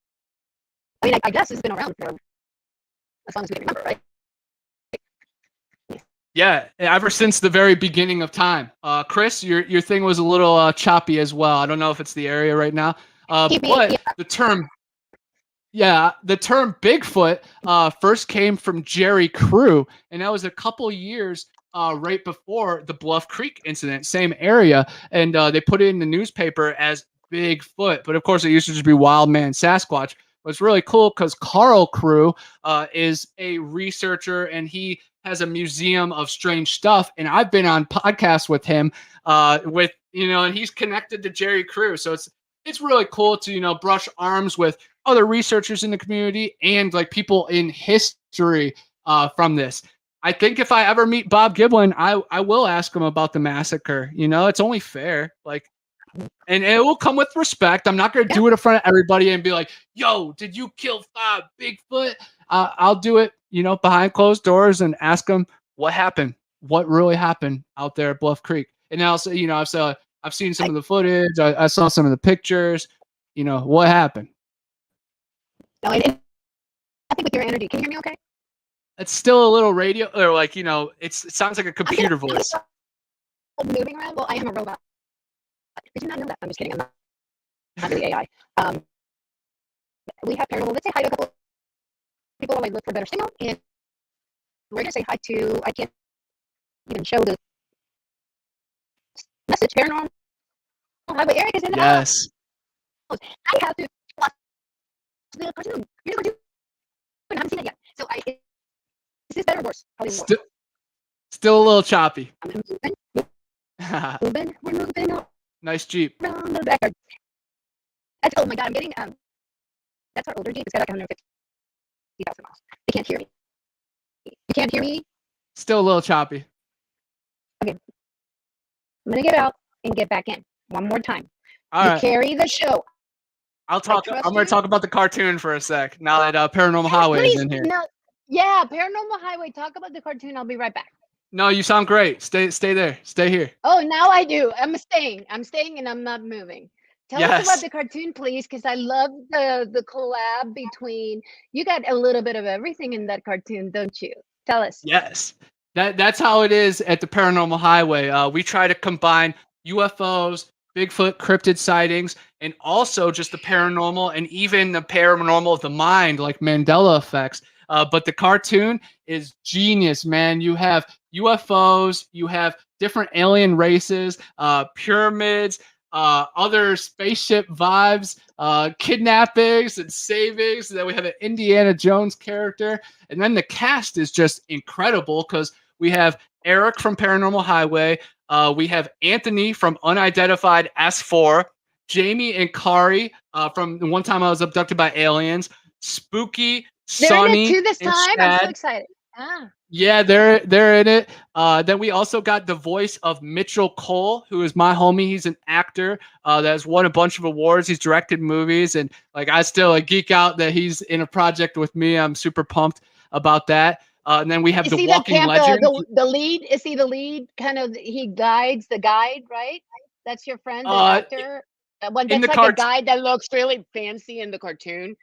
Speaker 2: I guess it's been around for as long as we can remember, right?
Speaker 3: Yeah, ever since the very beginning of time. Chris, your thing was a little choppy as well. I don't know if it's the area right now, but the term Bigfoot first came from Jerry Crew, and that was a couple years right before the Bluff Creek incident, same area, and they put it in the newspaper as Bigfoot, but of course it used to just be Wild Man Sasquatch. But it's really cool because Carl Crew is a researcher, and he has a museum of strange stuff, and I've been on podcasts with him and he's connected to Jerry Crew, so it's really cool to brush arms with other researchers in the community and like people in history from this. I think if I ever meet Bob Giblin, I will ask him about the massacre. It's only fair, and it will come with respect. I'm not going to do it in front of everybody and be like, yo, did you kill 5 Bigfoot? I'll do it, behind closed doors and ask them what happened, what really happened out there at Bluff Creek. And also, I've seen some of the footage. I saw some of the pictures, what happened.
Speaker 2: No, I think with your energy, can you hear me okay?
Speaker 3: It's still a little radio, or it sounds like a computer voice.
Speaker 2: Moving around? Well, I am a robot. Did you not know that? I'm just kidding. I'm not really AI. We have paranormal. Let's say hi to a couple of people while I look for better signal. And we're going to say hi to, I can't even show the message. Paranormal Highway. Eric is in the house. I have to watch the cartoon. Here's the cartoon. I haven't seen it yet. So is this better or worse?
Speaker 3: Still a little choppy.
Speaker 2: I'm moving. We're moving up.
Speaker 3: Nice Jeep.
Speaker 2: Around the backyard. Oh my God, I'm getting that's our older Jeep. It's got like 150,000 miles. They can't hear me. You can't hear me?
Speaker 3: Still a little choppy.
Speaker 2: Okay. I'm gonna get out and get back in one more time.
Speaker 3: All right.
Speaker 2: Carry the show.
Speaker 3: I'm going to talk about the cartoon for a sec. Now that Paranormal Highway is in here.
Speaker 2: No, yeah, Paranormal Highway. Talk about the cartoon. I'll be right back.
Speaker 3: No, you sound great. Stay there. Stay here.
Speaker 2: Oh, now I do. I'm staying, and I'm not moving. Tell us about
Speaker 3: Yes.
Speaker 2: the cartoon, please, because I love the collab between. You got a little bit of everything in that cartoon, don't you? Tell us.
Speaker 3: Yes. That's how it is at the Paranormal Highway. We try to combine UFOs, Bigfoot, cryptid sightings, and also just the paranormal and even the paranormal of the mind, like Mandela effects. But the cartoon is genius, man. You have UFOs, you have different alien races, pyramids, other spaceship vibes, kidnappings and savings. And then we have an Indiana Jones character. And then the cast is just incredible because we have Eric from Paranormal Highway. We have Anthony from Unidentified S4. Jamie and Kari from the One Time I Was Abducted by Aliens. Spooky,
Speaker 2: They're in it
Speaker 3: Sunny,
Speaker 2: too this
Speaker 3: and
Speaker 2: time. I'm so
Speaker 3: Chad.
Speaker 2: excited. Ah.
Speaker 3: Yeah, they're in it. Then we also got the voice of Mitchell Cole, who is my homie. He's an actor that has won a bunch of awards. He's directed movies, and like I still like, geek out that he's in a project with me. I'm super pumped about that. And then we have
Speaker 2: Is
Speaker 3: the
Speaker 2: he
Speaker 3: Walking Legend.
Speaker 2: the lead? Is he the lead? Kind of, he guides the guide, right? That's your friend, the
Speaker 3: Uh,
Speaker 2: actor. The one
Speaker 3: in
Speaker 2: that's
Speaker 3: the
Speaker 2: like a
Speaker 3: cart,
Speaker 2: guide that looks really fancy in the cartoon.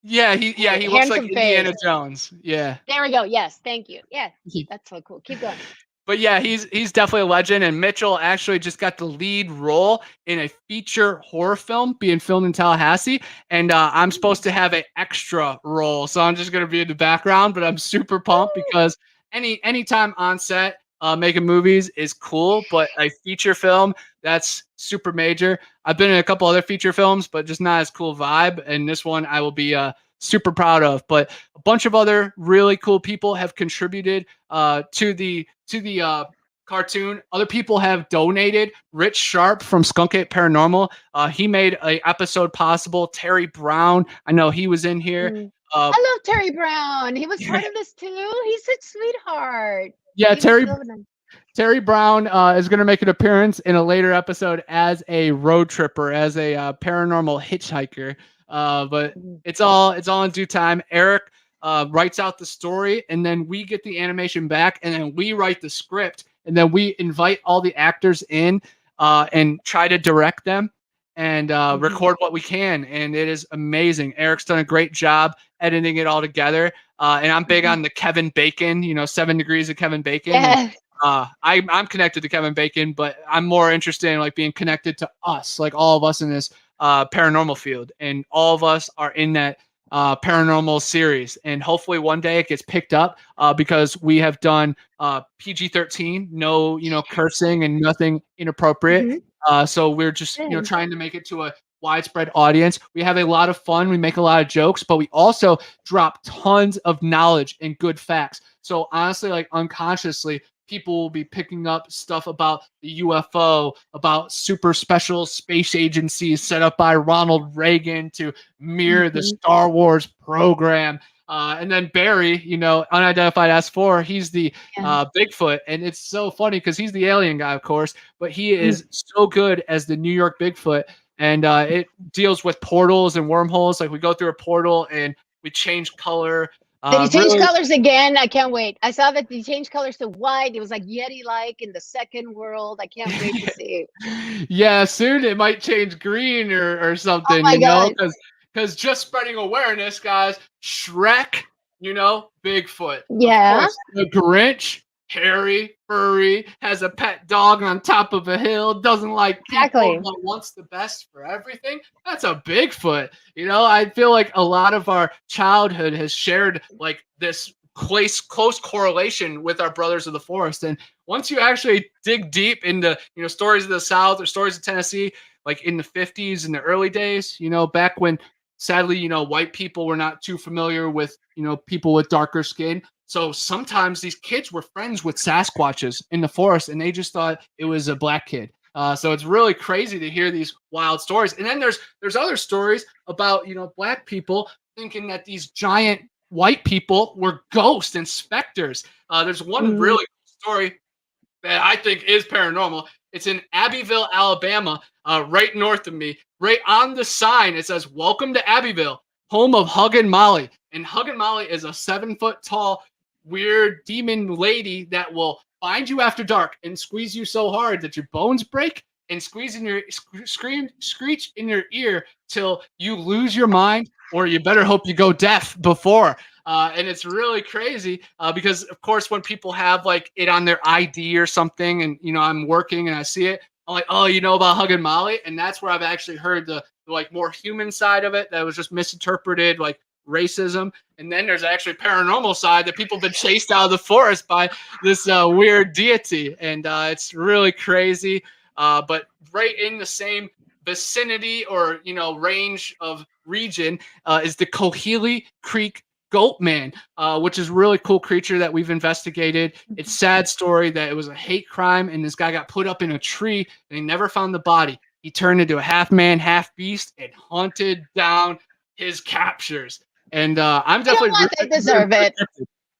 Speaker 3: he looks like
Speaker 2: Handsome
Speaker 3: Indiana
Speaker 2: face.
Speaker 3: Jones. Yeah.
Speaker 2: There we go. Yes, thank you. Yeah,
Speaker 3: He-
Speaker 2: that's so cool. Keep going.
Speaker 3: But yeah, he's definitely a legend. And Mitchell actually just got the lead role in a feature horror film being filmed in Tallahassee. And I'm supposed to have an extra role, so I'm just gonna be in the background. But I'm super pumped because anytime on set making movies is cool, but a feature film, that's super major. I've been in a couple other feature films, but just not as cool vibe. And this one I will be super proud of. But a bunch of other really cool people have contributed to the cartoon. Other people have donated. Rich Sharp from Skunk Ape Paranormal, he made a episode possible. Terry Brown, I know he was in here.
Speaker 2: Mm. I love Terry Brown. He was part of this too. He's such a sweetheart.
Speaker 3: Yeah,
Speaker 2: He was so nice.
Speaker 3: Terry Brown is going to make an appearance in a later episode as a road tripper, as a paranormal hitchhiker. But it's all in due time. Eric writes out the story, and then we get the animation back, and then we write the script, and then we invite all the actors in and try to direct them and record what we can. And it is amazing. Eric's done a great job editing it all together. And I'm big on the Kevin Bacon, 7 Degrees of Kevin Bacon.
Speaker 2: Yeah.
Speaker 3: And, I'm connected to Kevin Bacon, but I'm more interested in like being connected to us, like all of us in this paranormal field, and all of us are in that paranormal series. And hopefully one day it gets picked up because we have done PG-13, no, cursing and nothing inappropriate. So we're just, trying to make it to a widespread audience. We have a lot of fun. We make a lot of jokes, but we also drop tons of knowledge and good facts. So honestly, like unconsciously, people will be picking up stuff about the UFO, about super special space agencies set up by Ronald Reagan to mirror the Star Wars program. And then Barry, Unidentified S4, he's the Bigfoot. And it's so funny because he's the alien guy, of course, but he is so good as the New York Bigfoot. And it deals with portals and wormholes. Like we go through a portal and we change color.
Speaker 2: Did he change colors again? I can't wait. I saw that he changed colors to white. It was like Yeti-like in the second world. I can't wait to see.
Speaker 3: Yeah, soon it might change green or something,
Speaker 2: Oh my God.
Speaker 3: because just spreading awareness, guys. Shrek, Bigfoot.
Speaker 2: Yeah.
Speaker 3: Of course, the Grinch, hairy, furry, has a pet dog on top of a hill, doesn't like people, but wants the best for everything. That's a Bigfoot. I feel like a lot of our childhood has shared like this close correlation with our brothers of the forest. And once you actually dig deep into, stories of the South or stories of Tennessee, like in the 50s and the early days, back when sadly, white people were not too familiar with, people with darker skin. So sometimes these kids were friends with Sasquatches in the forest, and they just thought it was a black kid. So it's really crazy to hear these wild stories. And then there's other stories about, black people thinking that these giant white people were ghosts and specters. There's one really cool story that I think is paranormal. It's in Abbeville, Alabama, right north of me. Right on the sign, it says, "Welcome to Abbeville, home of Hug and Molly." And Hug and Molly is a 7-foot tall, weird demon lady that will find you after dark and squeeze you so hard that your bones break and screech in your ear till you lose your mind, or you better hope you go deaf before. And it's really crazy because, of course, when people have like it on their ID or something, and I'm working and I see it, I'm like, oh, you know about hugging Molly, and that's where I've actually heard the like more human side of it that was just misinterpreted, like racism. And then there's actually paranormal side that people have been chased out of the forest by this weird deity, and it's really crazy. But right in the same vicinity or range of region is the Cohelee Creek Goat Man, which is a really cool creature that we've investigated. It's sad story that it was a hate crime, and this guy got put up in a tree, and they never found the body. He turned into a half man, half beast, and hunted down his captures. And I'm
Speaker 2: You know
Speaker 3: definitely
Speaker 2: what? They deserve it.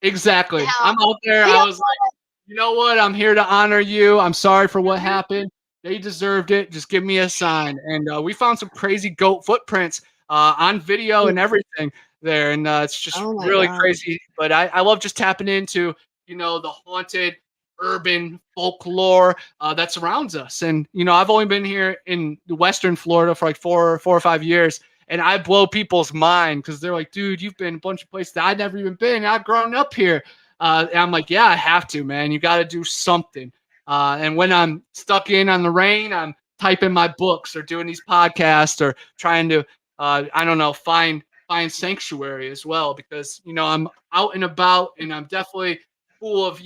Speaker 3: Exactly.
Speaker 2: Yeah.
Speaker 3: I'm out there.
Speaker 2: You
Speaker 3: I
Speaker 2: know
Speaker 3: was like, you know what? I'm here to honor you. I'm sorry for what happened. They deserved it. Just give me a sign. And we found some crazy goat footprints on video and everything there. And it's just
Speaker 2: Oh my
Speaker 3: really
Speaker 2: God.
Speaker 3: crazy. But I love just tapping into, the haunted urban folklore that surrounds us. And, I've only been here in Western Florida for like 4 or 5 years. And I blow people's mind because they're like, dude, you've been a bunch of places that I've never even been. I've grown up here. And I'm like, yeah, I have to, man. You got to do something. And when I'm stuck in on the rain, I'm typing my books or doing these podcasts or trying to, I don't know, find sanctuary as well, because, I'm out and about, and I'm definitely full of,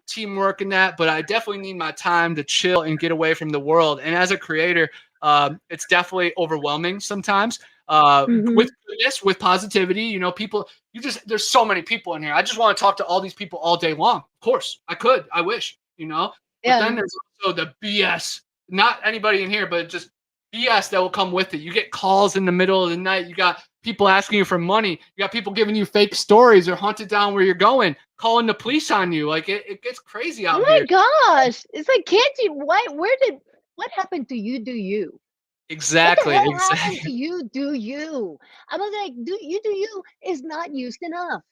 Speaker 3: teamwork and that, but I definitely need my time to chill and get away from the world. And as a creator, it's definitely overwhelming sometimes. With goodness, with positivity, people, there's so many people in here. I just want to talk to all these people all day long. Of course, I wish, but
Speaker 2: Yeah.
Speaker 3: then there's also the BS, not anybody in here, but just BS that will come with it. You get calls in the middle of the night. You got people asking you for money. You got people giving you fake stories or hunted down where you're going, calling the police on you. Like it gets crazy out
Speaker 2: Oh my
Speaker 3: here.
Speaker 2: gosh. It's like, can't you, what happened to you do you? What the
Speaker 3: Exactly.
Speaker 2: hell happened to you do you? I was like, do you is not used enough.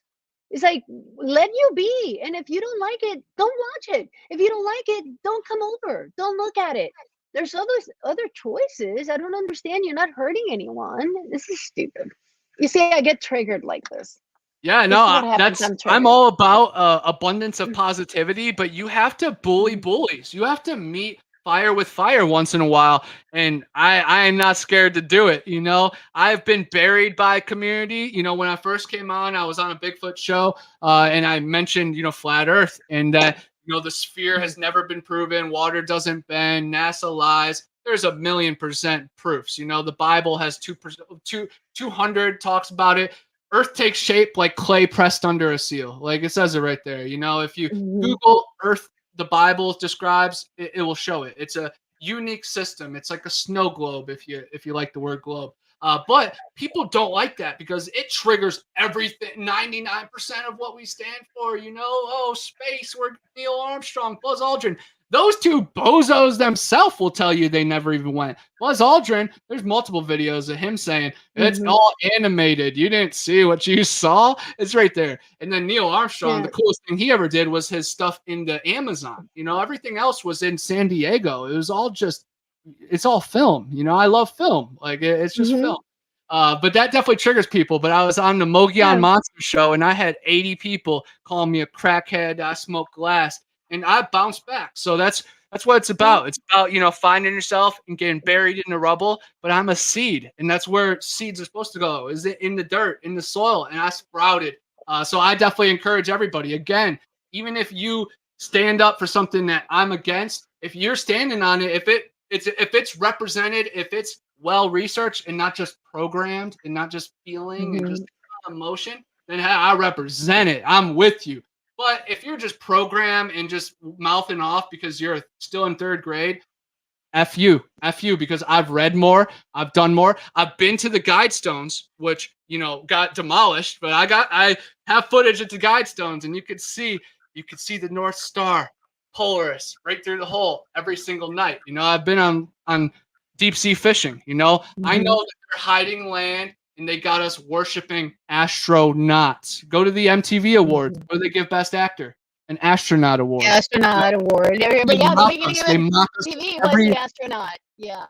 Speaker 2: It's like, let you be. And if you don't like it, don't watch it. If you don't like it, don't come over. Don't look at it. There's other choices. I don't understand. You're not hurting anyone. This is stupid. You see, I get triggered like this.
Speaker 3: Yeah,
Speaker 2: This
Speaker 3: no,
Speaker 2: is what happens. I'm
Speaker 3: I'm
Speaker 2: triggered.
Speaker 3: all about abundance of positivity, but you have to bully bullies. You have to meet fire with fire once in a while, and I am not scared to do it. I've been buried by community. When I first came on, I was on a Bigfoot show, and I mentioned flat Earth, and that the sphere has never been proven. Water doesn't bend. NASA lies. There's 1,000,000% proofs. The Bible has 200 talks about it. Earth takes shape like clay pressed under a seal. Like it says it right there. If you Google Earth, the Bible describes it, it will show it. It's a unique system. It's like a snow globe, if you like the word globe. But people don't like that because it triggers everything. 99% of what we stand for. Oh, space. We're Neil Armstrong, Buzz Aldrin. Those two bozos themselves will tell you they never even went. Buzz Aldrin, there's multiple videos of him saying, it's all animated. You didn't see what you saw. It's right there. And then Neil Armstrong, the coolest thing he ever did was his stuff in the Amazon. Everything else was in San Diego. It was all it's all film. I love film. Like it's just film. But that definitely triggers people. But I was on the Mogollon Monster Show, and I had 80 people calling me a crackhead. I smoke glass. And I bounced back. So that's what it's about. It's about, finding yourself and getting buried in the rubble. But I'm a seed, and that's where seeds are supposed to go, is it in the dirt, in the soil, and I sprouted. So I definitely encourage everybody. Again, even if you stand up for something that I'm against, if you're standing on it, if it's represented, if it's well researched and not just programmed and not just feeling and just emotion, then I represent it. I'm with you. But if you're just programmed and just mouthing off because you're still in third grade, F you, because I've read more, I've done more. I've been to the Guidestones, which, got demolished, but I have footage at the Guidestones, and you could see the North Star, Polaris, right through the hole every single night. I've been on deep sea fishing, I know that they're hiding land. And they got us worshiping astronauts. Go to the MTV Awards. What do they give Best Actor? an astronaut award.
Speaker 2: Astronaut award. But yeah, the beginning of
Speaker 3: They
Speaker 2: the
Speaker 3: mock us
Speaker 2: TV was
Speaker 3: every
Speaker 2: the astronaut. Yeah.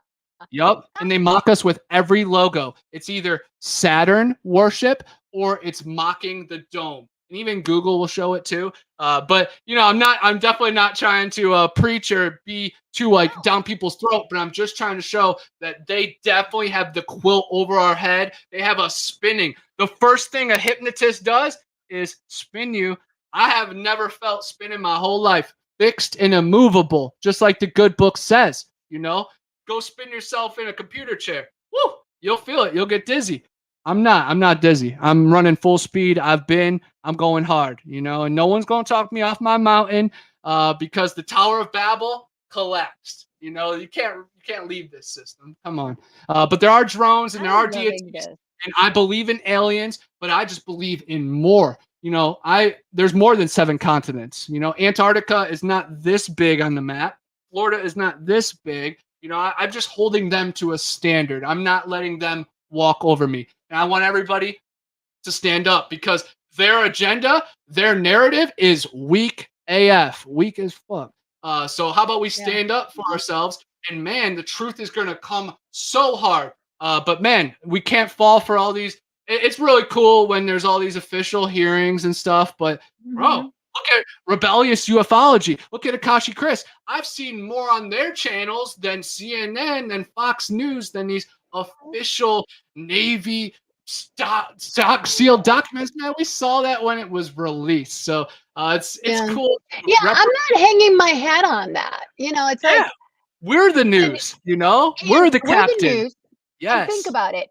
Speaker 3: Yup, and they mock us with every logo. It's either Saturn worship or it's mocking the dome. And even Google will show it too. But I'm definitely not trying to preach or be too like down people's throat, but I'm just trying to show that they definitely have the quilt over our head. They have us spinning. The first thing a hypnotist does is spin you. I have never felt spinning my whole life. Fixed and immovable, just like the good book says, Go spin yourself in a computer chair. Woo! You'll feel it. You'll get dizzy. I'm not dizzy. I'm running full speed. I'm going hard, and no one's going to talk me off my mountain because the Tower of Babel collapsed. You can't leave this system. Come on. But there are drones and there are deities, and I believe in aliens, but I just believe in more. There's more than 7 continents. Antarctica is not this big on the map. Florida is not this big. I'm just holding them to a standard. I'm not letting them walk over me. And I want everybody to stand up because their agenda, their narrative is weak AF, weak as fuck. So how about we stand up for ourselves? And man, the truth is going to come so hard. But man, we can't fall for all these. It's really cool when there's all these official hearings and stuff. But bro, look at rebellious ufology. Look at Akashi Chris. I've seen more on their channels than CNN, than Fox News, than these official Navy stock seal documents. Man, we saw that when it was released. So it's cool.
Speaker 2: Yeah, I'm not hanging my hat on that. It's like
Speaker 3: we're the news. We're the captain.
Speaker 2: The news.
Speaker 3: Yes.
Speaker 2: So think about it.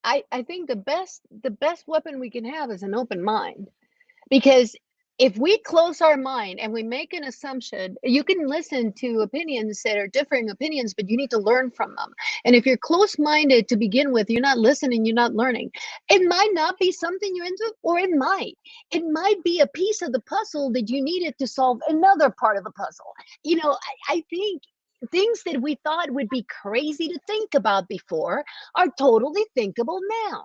Speaker 2: I think the best weapon we can have is an open mind, because if we close our mind and we make an assumption, you can listen to opinions that are differing opinions, but you need to learn from them. And if you're close-minded to begin with, you're not listening, you're not learning. It might not be something you're into, or it might. It might be a piece of the puzzle that you needed to solve another part of the puzzle. I think things that we thought would be crazy to think about before are totally thinkable now.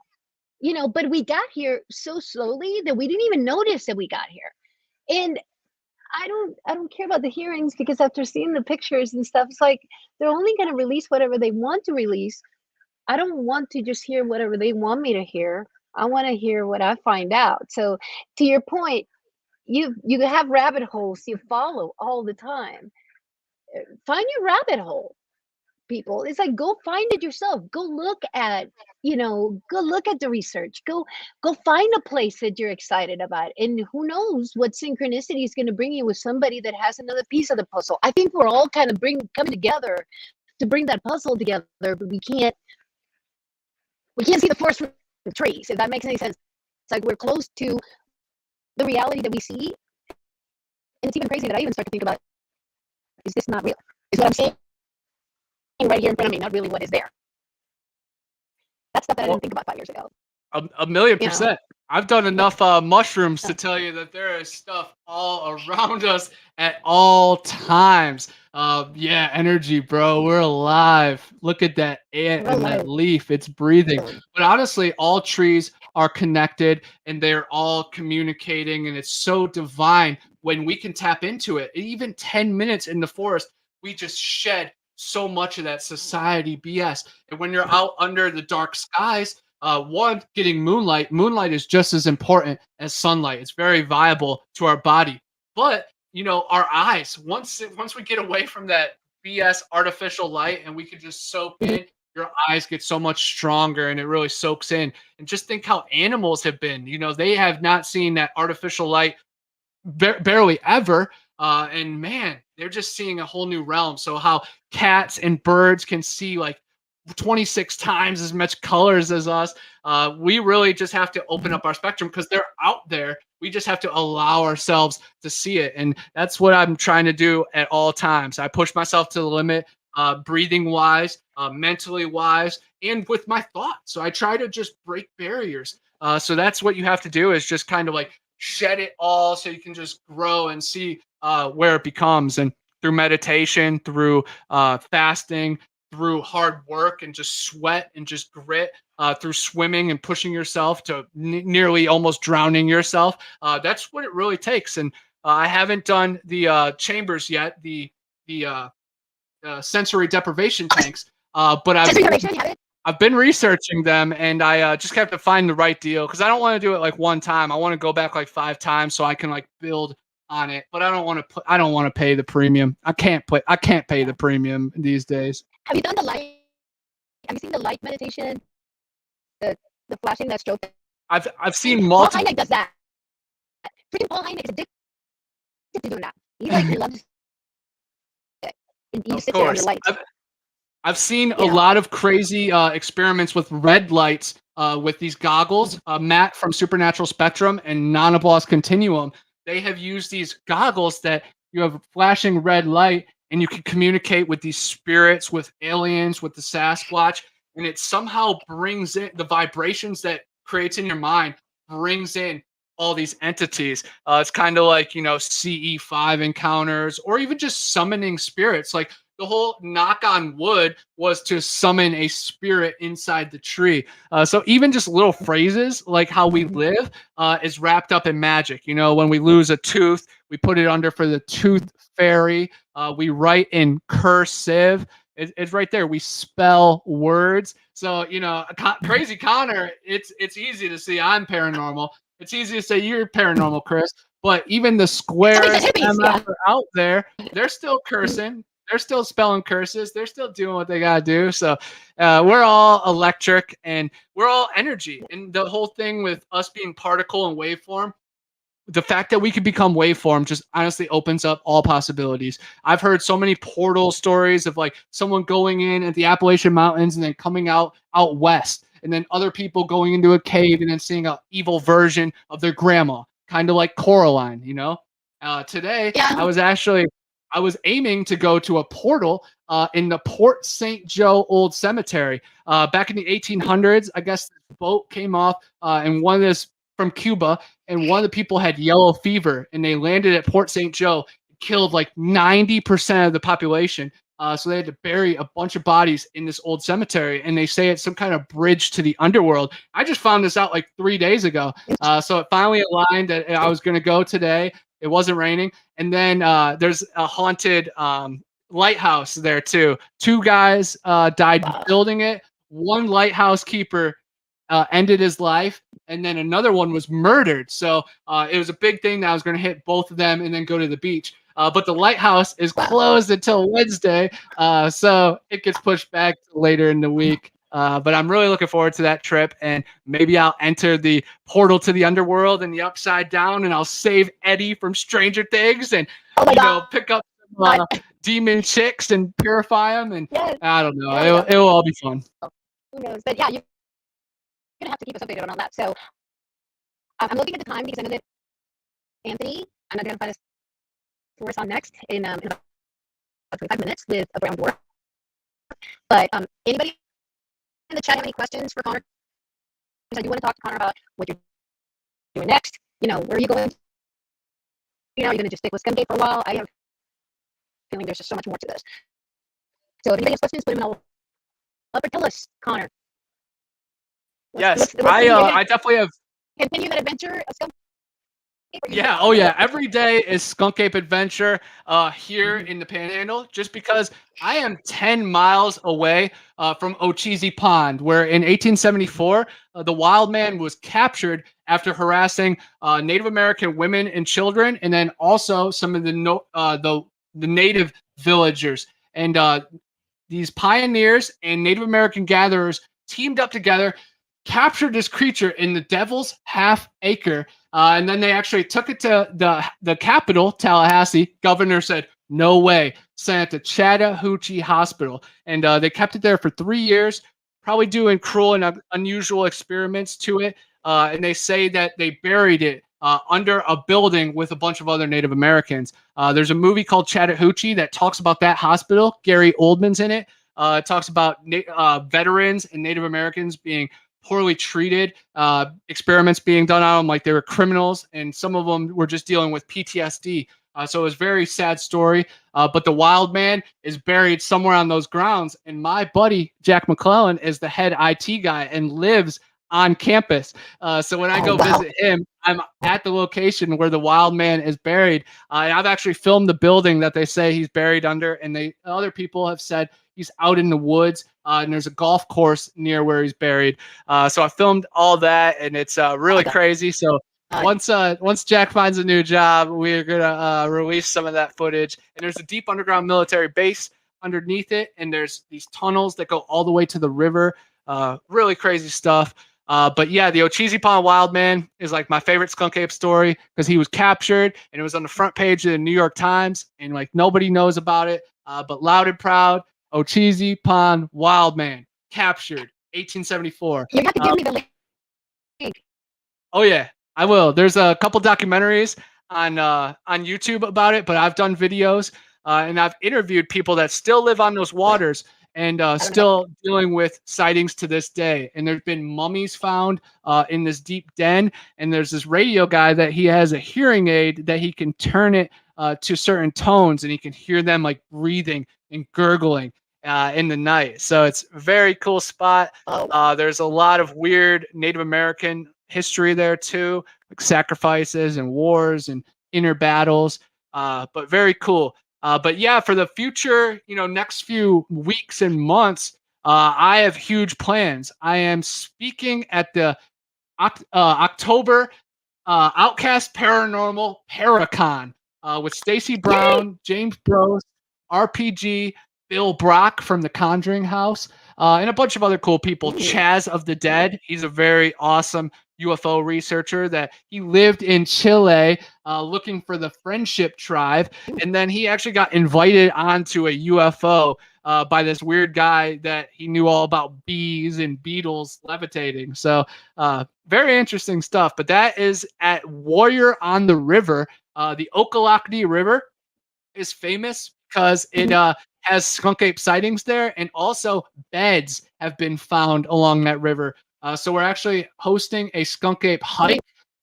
Speaker 2: But we got here so slowly that we didn't even notice that we got here. And I don't care about the hearings, because after seeing the pictures and stuff, it's like they're only going to release whatever they want to release. I don't want to just hear whatever they want me to hear. I want to hear what I find out. So to your point, you have rabbit holes you follow all the time. Find your rabbit hole, people. It's like, go find it yourself. Go look at the research. Go find a place that you're excited about. And who knows what synchronicity is going to bring you with somebody that has another piece of the puzzle. I think we're all kind of coming together to bring that puzzle together, but we can't see the forest from the trees, if that makes any sense. It's like we're close to the reality that we see. And it's even crazy that I even start to think about, is this not real? Is what I'm saying right here in front of me not really what is there? That's stuff that I didn't think about 5 years ago.
Speaker 3: A million percent. I've done enough mushrooms to tell you that there is stuff all around us at all times. Energy, bro. We're alive. Look at that ant and that leaf. It's breathing. But honestly, all trees are connected and they're all communicating, and it's so divine when we can tap into it. Even 10 minutes in the forest, we just shed so much of that society BS. And when you're out under the dark skies, getting moonlight is just as important as sunlight. It's very viable to our body. But our eyes, once we get away from that BS artificial light and we can just soak in, your eyes get so much stronger and it really soaks in. And just think how animals have been. They have not seen that artificial light barely ever. And man, they're just seeing a whole new realm. So how cats and birds can see like 26 times as much colors as us. We really just have to open up our spectrum because they're out there. We just have to allow ourselves to see it. And that's what I'm trying to do at all times. I push myself to the limit, breathing wise, mentally wise, and with my thoughts. So I try to just break barriers. So that's what you have to do, is just kind of like shed it all so you can just grow and see where it becomes. And through meditation, through fasting, through hard work and just sweat and just grit, through swimming and pushing yourself to nearly almost drowning yourself. That's what it really takes. And I haven't done the chambers yet, the sensory deprivation tanks, but I've been researching them, and I just have to find the right deal because I don't want to do it like one time. I want to go back like 5 times so I can like build on it. But I don't want to pay the premium. I can't pay the premium these days.
Speaker 2: Have you done the light? Have you seen the light meditation? The flashing that stroke.
Speaker 3: I've seen
Speaker 2: Paul
Speaker 3: multiple.
Speaker 2: Hynek does that. Freaking Paul Hynek is addicted to doing that. He like loves it. And you
Speaker 3: Of
Speaker 2: sit there on
Speaker 3: course.
Speaker 2: your light.
Speaker 3: I've seen a lot of crazy experiments with red lights with these goggles. Matt from Supernatural Spectrum and Nanoboss Continuum, they have used these goggles that you have flashing red light and you can communicate with these spirits, with aliens, with the Sasquatch, and it somehow brings in the vibrations that creates in your mind, brings in all these entities. It's kind of like, CE5 encounters or even just summoning spirits. Like the whole knock on wood was to summon a spirit inside the tree. So even just little phrases like how we live is wrapped up in magic. When we lose a tooth, we put it under for the tooth fairy. We write in cursive. It's right there. We spell words. So, Crazy Connor, it's easy to see I'm paranormal. It's easy to say you're paranormal, Chris. But even the squares out there, they're still cursing. They're still spelling curses. They're still doing what they got to do. So we're all electric and we're all energy. And the whole thing with us being particle and waveform, the fact that we could become waveform just honestly opens up all possibilities. I've heard so many portal stories of like someone going in at the Appalachian Mountains and then coming out west, and then other people going into a cave and then seeing an evil version of their grandma, kind of like Coraline. Today I was aiming to go to a portal in the Port St. Joe Old Cemetery. Back in the 1800s, I guess the boat came off and one of this from Cuba, and one of the people had yellow fever, and they landed at Port St. Joe, killed like 90% of the population. So they had to bury a bunch of bodies in this old cemetery, and they say it's some kind of bridge to the underworld. I just found this out like 3 days ago. So it finally aligned that I was going to go today. It wasn't raining. And then there's a haunted lighthouse there too. 2 guys died building it. One lighthouse keeper ended his life, and then another one was murdered. So it was a big thing that I was going to hit both of them and then go to the beach. But the lighthouse is closed until Wednesday, so it gets pushed back later in the week. But I'm really looking forward to that trip, and maybe I'll enter the portal to the underworld and the upside down, and I'll save Eddie from Stranger Things, and pick up some demon chicks and purify them, and I don't know. It will all be fun.
Speaker 2: Who knows? But yeah, you're gonna have to keep us updated on all that. So I'm looking at the time because I know that Anthony, I'm not gonna find us for us on next in about 25 minutes with a brown dwarf. But anybody in the chat have any questions for Connor? Because I do want to talk to Connor about what you're doing next. Where are you going? Are you going to just stick with Skunk Ape for a while? I have a feeling there's just so much more to this. So if anybody has questions, put them all up or tell us, Connor.
Speaker 3: Yes, I definitely have.
Speaker 2: Continue that adventure of Skunk Ape.
Speaker 3: Yeah, oh yeah. Every day is Skunk Ape adventure here in the Panhandle, just because I am 10 miles away from Ocheesee Pond, where in 1874, the wild man was captured after harassing Native American women and children, and then also some of the native villagers. And these pioneers and Native American gatherers teamed up together, captured this creature in the Devil's Half Acre, and then they actually took it to the capital, Tallahassee. Governor said, no way. Sent it to Chattahoochee Hospital. And they kept it there for 3 years, probably doing cruel and unusual experiments to it. And they say that they buried it under a building with a bunch of other Native Americans. There's a movie called Chattahoochee that talks about that hospital. Gary Oldman's in it. It talks about veterans and Native Americans being poorly treated, experiments being done on them like they were criminals, and some of them were just dealing with PTSD. So it was a very sad story, but the wild man is buried somewhere on those grounds, and my buddy Jack McClellan is the head IT guy and lives on campus. So when I go visit him, I'm at the location where the wild man is buried. And I've actually filmed the building that they say he's buried under, and other people have said he's out in the woods, and there's a golf course near where he's buried. So I filmed all that, and it's really crazy. So once Jack finds a new job, we're gonna release some of that footage. And there's a deep underground military base underneath it, and there's these tunnels that go all the way to the river. Really crazy stuff. But yeah, the Ocheesee Pond Wild Man is like my favorite skunk ape story because he was captured and it was on the front page of the New York Times, and like nobody knows about it. But loud and proud, Ocheesee Pond Wild Man captured 1874.
Speaker 2: You have to give me the link.
Speaker 3: Oh yeah, I will. There's a couple documentaries on YouTube about it, but I've done videos and I've interviewed people that still live on those waters and still dealing with sightings to this day. And there's been mummies found in this deep den, and there's this radio guy that he has a hearing aid that he can turn it to certain tones, and he can hear them like breathing and gurgling in the night. So it's a very cool spot. There's a lot of weird Native American history there too, like sacrifices and wars and inner battles, but very cool. But yeah, for the future, next few weeks and months, I have huge plans. I am speaking at the October Outcast Paranormal Paracon with Stacy Brown, James Bros, RPG, Bill Brock from the Conjuring House, and a bunch of other cool people. Chaz of the Dead, he's a very awesome UFO researcher that he lived in Chile looking for the Friendship Tribe, and then he actually got invited onto a UFO by this weird guy that he knew all about bees and beetles levitating. So very interesting stuff. But that is at Warrior on the River. The Okalocody River is famous because it has skunk ape sightings there, and also beds have been found along that river. So we're actually hosting a skunk ape hike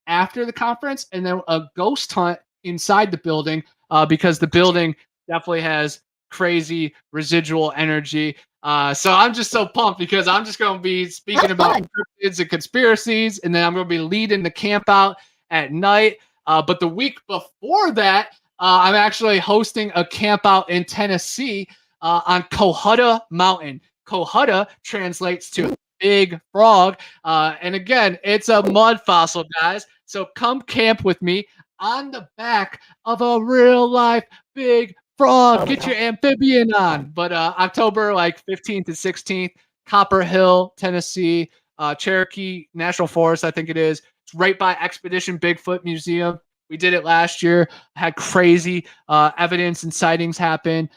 Speaker 3: after the conference, and then a ghost hunt inside the building because the building definitely has crazy residual energy. So I'm just so pumped because I'm just going to be speaking about cryptids and conspiracies, and then I'm going to be leading the camp out at night. But the week before that, I'm actually hosting a camp out in Tennessee on Cohutta Mountain. Cohutta translates to big frog. And again, it's a mud fossil, guys. So come camp with me on the back of a real life big frog. Get your amphibian on. But October 15th to 16th, Copper Hill, Tennessee, Cherokee National Forest, I think it is. It's right by Expedition Bigfoot Museum. We did it last year. Had crazy evidence and sightings happen.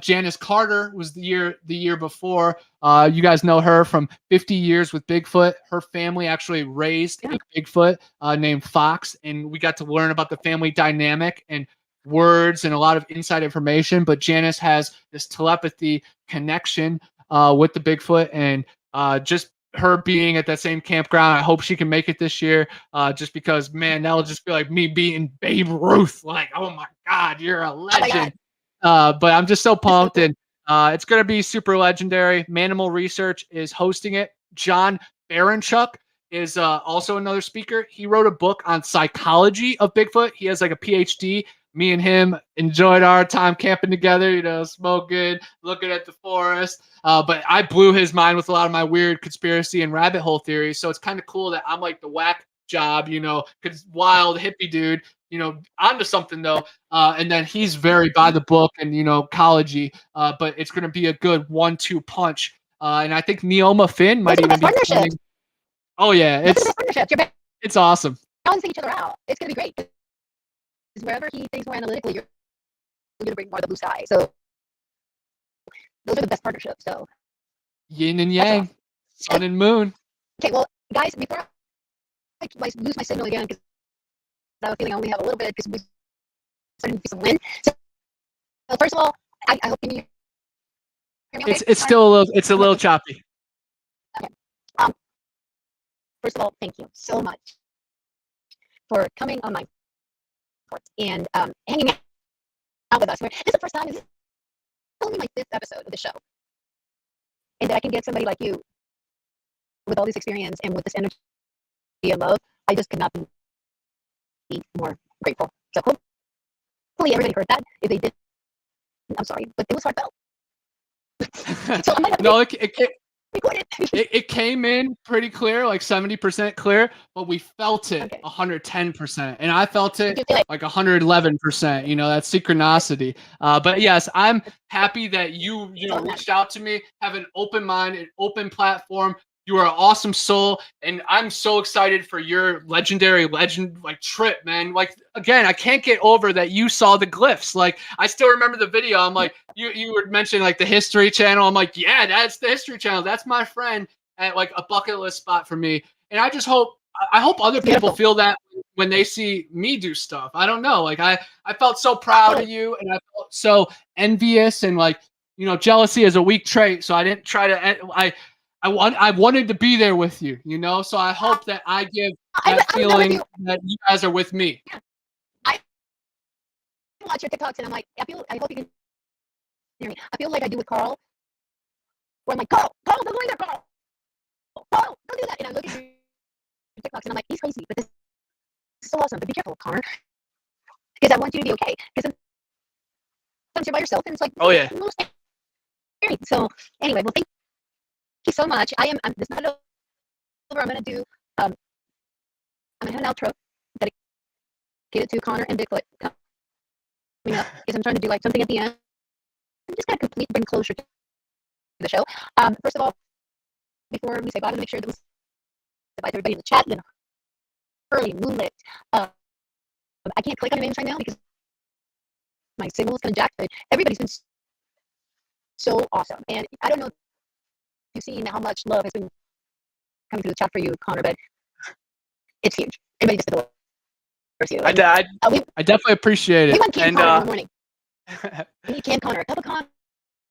Speaker 3: Janice Carter was the year before. You guys know her from 50 Years with Bigfoot. Her family actually raised a Bigfoot named Fox, and we got to learn about the family dynamic and words and a lot of inside information. But Janice has this telepathy connection with the Bigfoot, and just her being at that same campground, I hope she can make it this year. Just because, man, that'll just be like me beating Babe Ruth. Like, oh my God, you're a legend. But I'm just so pumped, and it's going to be super legendary. Manimal Research is hosting it. John Baranchuk is also another speaker. He wrote a book on psychology of Bigfoot. He has like a PhD. Me and him enjoyed our time camping together, smoking, looking at the forest. But I blew his mind with a lot of my weird conspiracy and rabbit hole theories. So it's kind of cool that I'm like the whack job, because wild hippie dude, onto something though. And then he's very by the book and, ecology. But it's going to be a good 1-2 punch. And I think Neoma Finn might even be coming. Oh yeah, it's awesome.
Speaker 2: Balancing each other out. It's going to be great. Because wherever he thinks more analytically, you're going to bring more of the blue sky. So those are the best partnerships. So
Speaker 3: yin and yang, sun and moon.
Speaker 2: Okay, well, guys, before I lose my signal again, because I have a feeling I only have a little bit because we're starting to see some wind. So first of all, I hope you hear me okay?
Speaker 3: It's still a little choppy.
Speaker 2: Okay. First of all, thank you so much for coming on my and hanging out with us. This is the first time. This is only my 5th episode of the show, and that I can get somebody like you with all this experience and with this energy of love, I just could not be more grateful. So hopefully everybody heard that. If they didn't, I'm sorry, but it was heartfelt. So I might have
Speaker 3: No,
Speaker 2: recorded.
Speaker 3: it came in pretty clear, like 70% clear, but we felt it
Speaker 2: Okay.
Speaker 3: 110%, and I felt
Speaker 2: Did
Speaker 3: it
Speaker 2: you feel it?
Speaker 3: like 111%. You know, that synchronicity. But yes, I'm happy that you reached out to me, have an open mind, an open platform. You are an awesome soul, and I'm so excited for your legendary legend like trip, man. Like again, I can't get over that you saw the glyphs. Like I still remember the video. I'm like, you were mentioning like the History Channel. I'm like, yeah, that's the History Channel. That's my friend at like a bucket list spot for me. And I just hope I hope other people
Speaker 2: Beautiful.
Speaker 3: feel that when they see me do stuff. I don't know. Like I felt so proud of you, and I felt so envious, and like jealousy is a weak trait. So I didn't try to. I wanted to be there with you, so I hope that I give that
Speaker 2: I was there with
Speaker 3: feeling
Speaker 2: you.
Speaker 3: that you guys are with me.
Speaker 2: I watch your TikToks and I'm like, I hope you can hear me. I feel like I do with Carl, where I'm like, Carl, don't go in there, Carl, don't do that. And I look at your TikToks and I'm like, he's crazy, but this is so awesome. But be careful, Connor, because I want you to be okay. Because sometimes you're by yourself and it's like,
Speaker 3: Oh yeah.
Speaker 2: a little scary. So anyway, well, thank you so much. This is not over. I'm gonna do I'm gonna have an outro dedicated to Connor and Bigfoot coming up because I'm trying to do like something at the end. I'm just gonna bring closure to the show. First of all, before we say bye, I'm gonna make sure that we say bye to everybody in the chat. Early Moonlit. I can't click on your names right now because my signal is kind of jacked, but everybody's been so awesome. And I don't know if you've seen how much love has been coming through the chat for you, Connor, but it's huge. Everybody just adores you.
Speaker 3: I definitely appreciate it.
Speaker 2: We want Canned Connor in the morning. We need Canned Connor, a cup of Connor.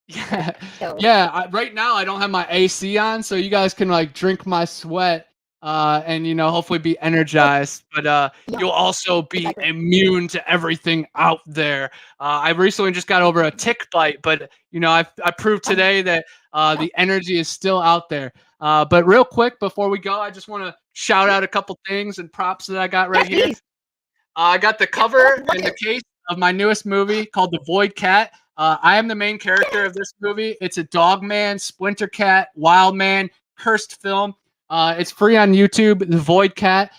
Speaker 3: Yeah,
Speaker 2: So.
Speaker 3: yeah. Right now I don't have my AC on, so you guys can like drink my sweat, and hopefully be energized. But
Speaker 2: Yeah,
Speaker 3: you'll also be
Speaker 2: exactly.
Speaker 3: immune to everything out there. I recently just got over a tick bite, but I proved today that the energy is still out there. But real quick before we go, I just want to shout out a couple things and props that I got right here.
Speaker 2: Please.
Speaker 3: I got the cover and the case of my newest movie called The Void Cat. I am the main character of this movie. It's a dog man, splinter cat, wild man, cursed film. It's free on YouTube, The Void Cat.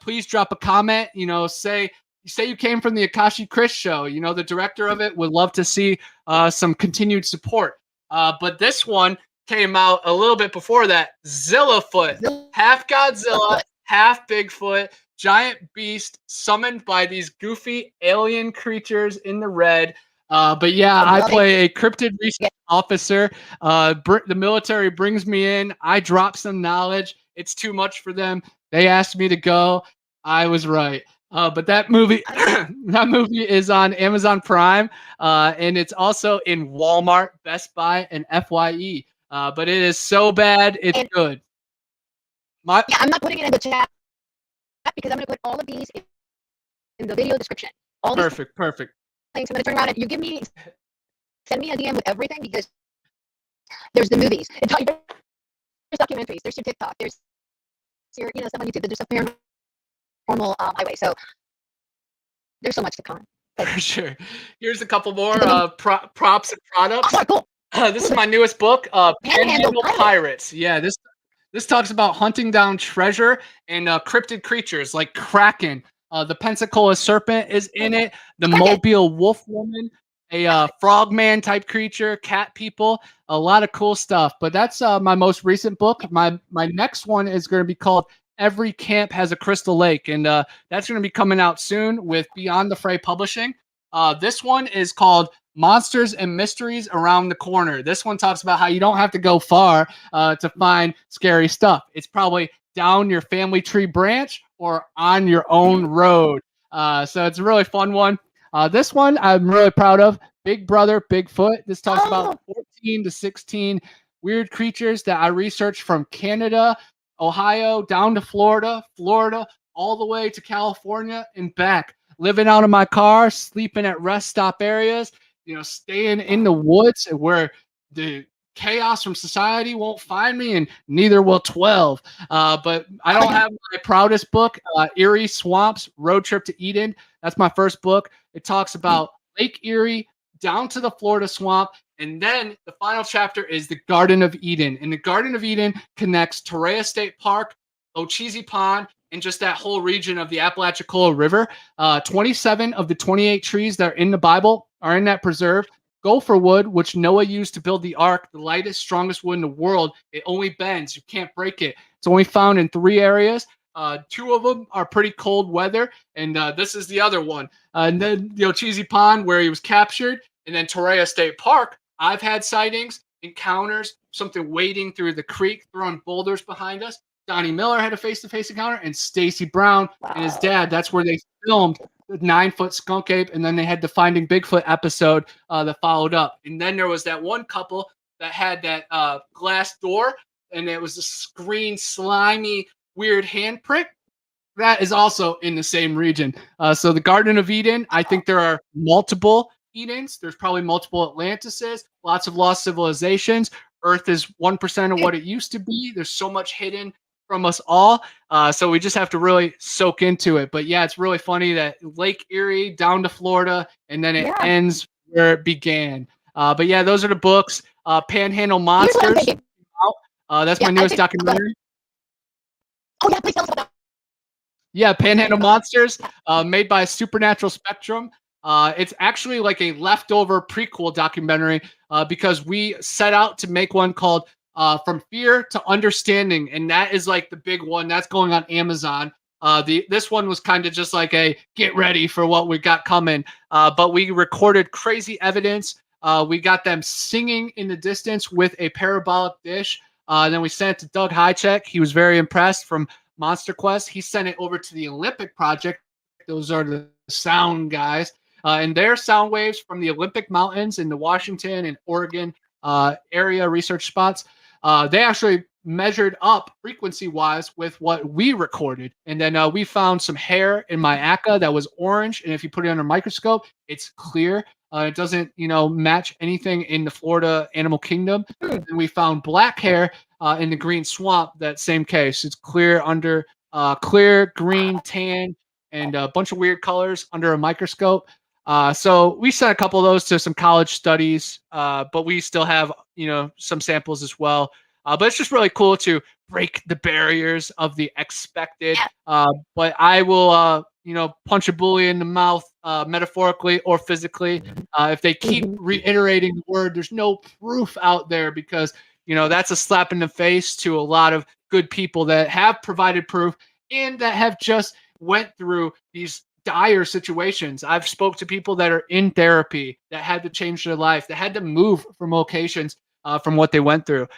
Speaker 3: Please drop a comment. Say you came from the Akashi Chris show. The director of it would love to see some continued support. But this one came out a little bit before that. Zillafoot, half Godzilla, half Bigfoot. Giant beast summoned by these goofy alien creatures in the red. But yeah, I play a cryptid research officer. The military brings me in. I drop some knowledge. It's too much for them. They asked me to go. I was right. But that movie, that movie is on Amazon Prime, and it's also in Walmart, Best Buy, and FYE. But it is so bad, it's good.
Speaker 2: Yeah, I'm not putting it in the chat because I'm going to put all of these in the video description.
Speaker 3: Perfect.
Speaker 2: Links. I'm going to turn around and send me a DM with everything because there's the movies, there's documentaries, there's your TikTok, there's your stuff on YouTube, there's stuff paranormal highway. So there's so much to come.
Speaker 3: For sure. Here's a couple more props and products.
Speaker 2: Oh, cool.
Speaker 3: This is my newest book, Panhandle Pirates. Yeah, this talks about hunting down treasure and cryptid creatures like Kraken. The Pensacola serpent is in it. The Mobile wolf woman, a frogman type creature, cat people, a lot of cool stuff. But that's my most recent book. My next one is going to be called Every Camp Has a Crystal Lake, and that's going to be coming out soon with Beyond the Fray Publishing. This one is called Monsters and Mysteries Around the Corner. This one talks about how you don't have to go far to find scary stuff. It's probably down your family tree branch or on your own road. So it's a really fun one. This one I'm really proud of. Big Brother Bigfoot. This talks about 14 to 16 weird creatures that I researched from Canada, Ohio, down to Florida, all the way to California and back. Living out of my car, sleeping at rest stop areas, staying in the woods where the chaos from society won't find me, and neither will 12. But I don't have my proudest book, Erie Swamps Road Trip to Eden. That's my first book. It talks about Lake Erie down to the Florida swamp. And then the final chapter is the Garden of Eden. And the Garden of Eden connects Torreya State Park, Ocheesee Pond, and just that whole region of the Apalachicola River. 27 of the 28 trees that are in the Bible are in that preserve. Gopher wood, which Noah used to build the ark, the lightest, strongest wood in the world. It only bends. You can't break it. It's only found in 3 areas. 2 of them are pretty cold weather, and this is the other one. And then the Ocheesee Pond, where he was captured, and then Torreya State Park. I've had sightings, encounters, something wading through the creek, throwing boulders behind us. Donnie Miller had a face-to-face encounter, and Stacy Brown and his dad. That's where they filmed the 9-foot skunk ape, and then they had the Finding Bigfoot episode that followed up. And then there was that one couple that had that glass door, and it was a green, slimy, weird handprint. That is also in the same region. So the Garden of Eden, I think there are multiple Edens. There's probably multiple Atlantises, lots of lost civilizations. Earth is 1% of what it used to be. There's so much hidden from us all. So we just have to really soak into it. But yeah, it's really funny that Lake Erie down to Florida, and then it ends where it began. But yeah, those are the books. Panhandle Monsters. That's my newest documentary.
Speaker 2: Oh yeah, please tell us about that.
Speaker 3: Yeah, Panhandle Monsters, made by Supernatural Spectrum. It's actually like a leftover prequel documentary because we set out to make one called From Fear to Understanding, and that is like the big one that's going on Amazon. This one was kind of just like a get ready for what we got coming, but we recorded crazy evidence. We got them singing in the distance with a parabolic dish. Then we sent it to Doug Highcheck. He was very impressed from Monster Quest. He sent it over to the Olympic Project. Those are the sound guys. And their sound waves from the Olympic Mountains in the Washington and Oregon area research spots, they actually measured up frequency-wise with what we recorded. And then we found some hair in my ACA that was orange. And if you put it under a microscope, it's clear. It doesn't, match anything in the Florida animal kingdom. And we found black hair in the green swamp, that same case. It's clear under clear, green, tan, and a bunch of weird colors under a microscope. So we sent a couple of those to some college studies, but we still have, some samples as well. But it's just really cool to break the barriers of the expected. But I will, punch a bully in the mouth, metaphorically or physically. If they keep reiterating the word, there's no proof out there because, that's a slap in the face to a lot of good people that have provided proof and that have just went through these dire situations. I've spoke to people that are in therapy that had to change their life, that had to move from locations from what they went through.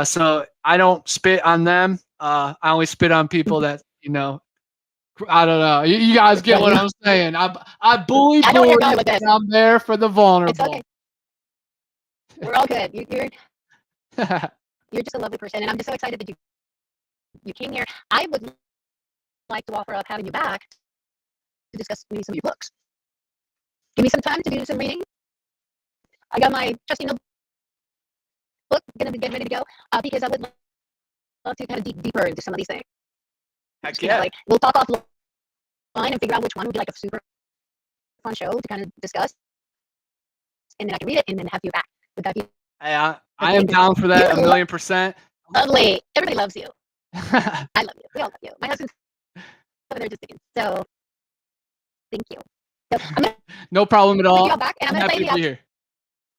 Speaker 3: So I don't spit on them. I only spit on people that, I don't know. You guys get what I'm saying. I bully, and I'm there for the vulnerable.
Speaker 2: It's okay. We're all good. You're just a lovely person, and I'm just so excited that you came here. I would like to offer up having you back to discuss maybe some of your books. Give me some time to do some reading. I got my trusty notebook gonna be getting ready to go because I would love to kind of dig deeper into some of these things.
Speaker 3: Heck yeah.
Speaker 2: We'll talk offline and figure out which one would be like a super fun show to kind of discuss, and then I can read it and then have you back. Would that be?
Speaker 3: Hey, I am down for that 1,000,000%.
Speaker 2: Lovely. Everybody loves you. I love you. We all love you. My husband's over there just thinking. So thank you. So
Speaker 3: no problem at all.
Speaker 2: Back, and I'm happy to be here.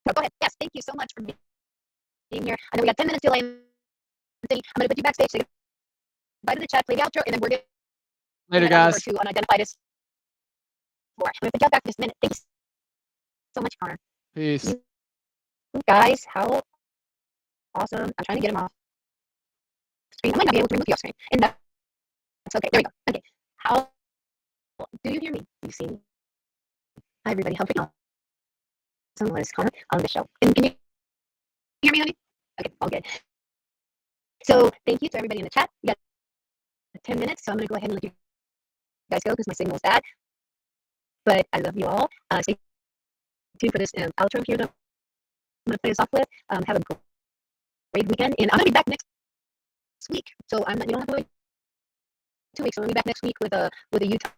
Speaker 2: Oh, go ahead. Yes, thank you so much for being here. I know we got 10 minutes till I'm going to put you backstage. Say bye to the chat, play the outro, and then we're going
Speaker 3: later, guys.
Speaker 2: To unidentified as 4. I'm going to put you back for just a minute. Thanks so much, Connor.
Speaker 3: Peace.
Speaker 2: You guys, how awesome. I'm trying to get him off screen. I might not be able to remove you off screen. And that's okay. There we go. Okay. How do you hear me? Do you see me? Hi, everybody. How freaking awesome was Connor on the show? And can you hear me, honey? Okay, all good. So thank you to everybody in the chat. We got 10 minutes, so I'm going to go ahead and let you guys go because my signal is bad. But I love you all. Stay tuned for this outro here that I'm going to play us off with. Have a great weekend, and I'm gonna be back next week. So you don't have to wait 2 weeks. So I'm gonna be back next week with a Utah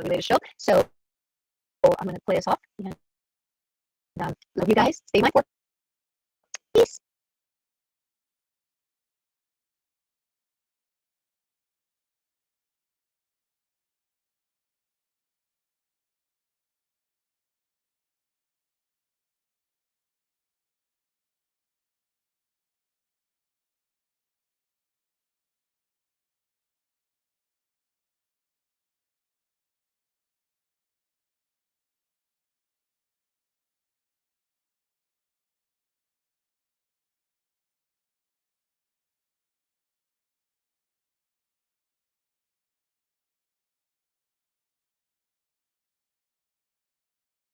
Speaker 2: related show. So I'm gonna play us off. And, love you guys. Stay mindful. Peace.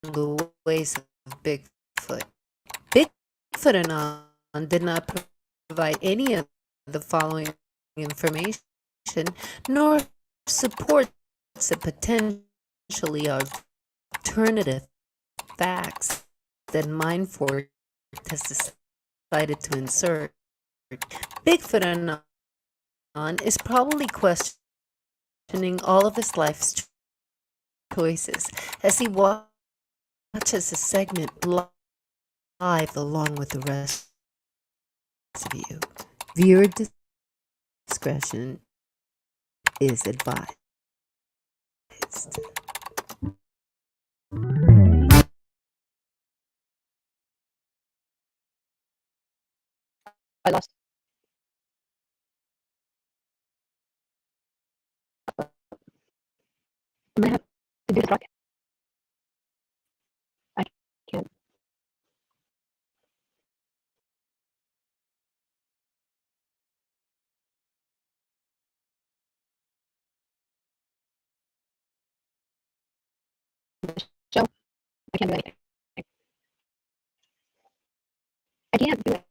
Speaker 4: The ways of Bigfoot. Bigfootanon did not provide any of the following information, nor supports the potentially alternative facts that Mindforked has decided to insert. Bigfootanon is probably questioning all of his life's choices as he watches the segment live along with the rest of you. Viewer discretion is advised.
Speaker 2: I lost. I might have to do this rocket. I can't. Show. I can't do anything. I can't do it.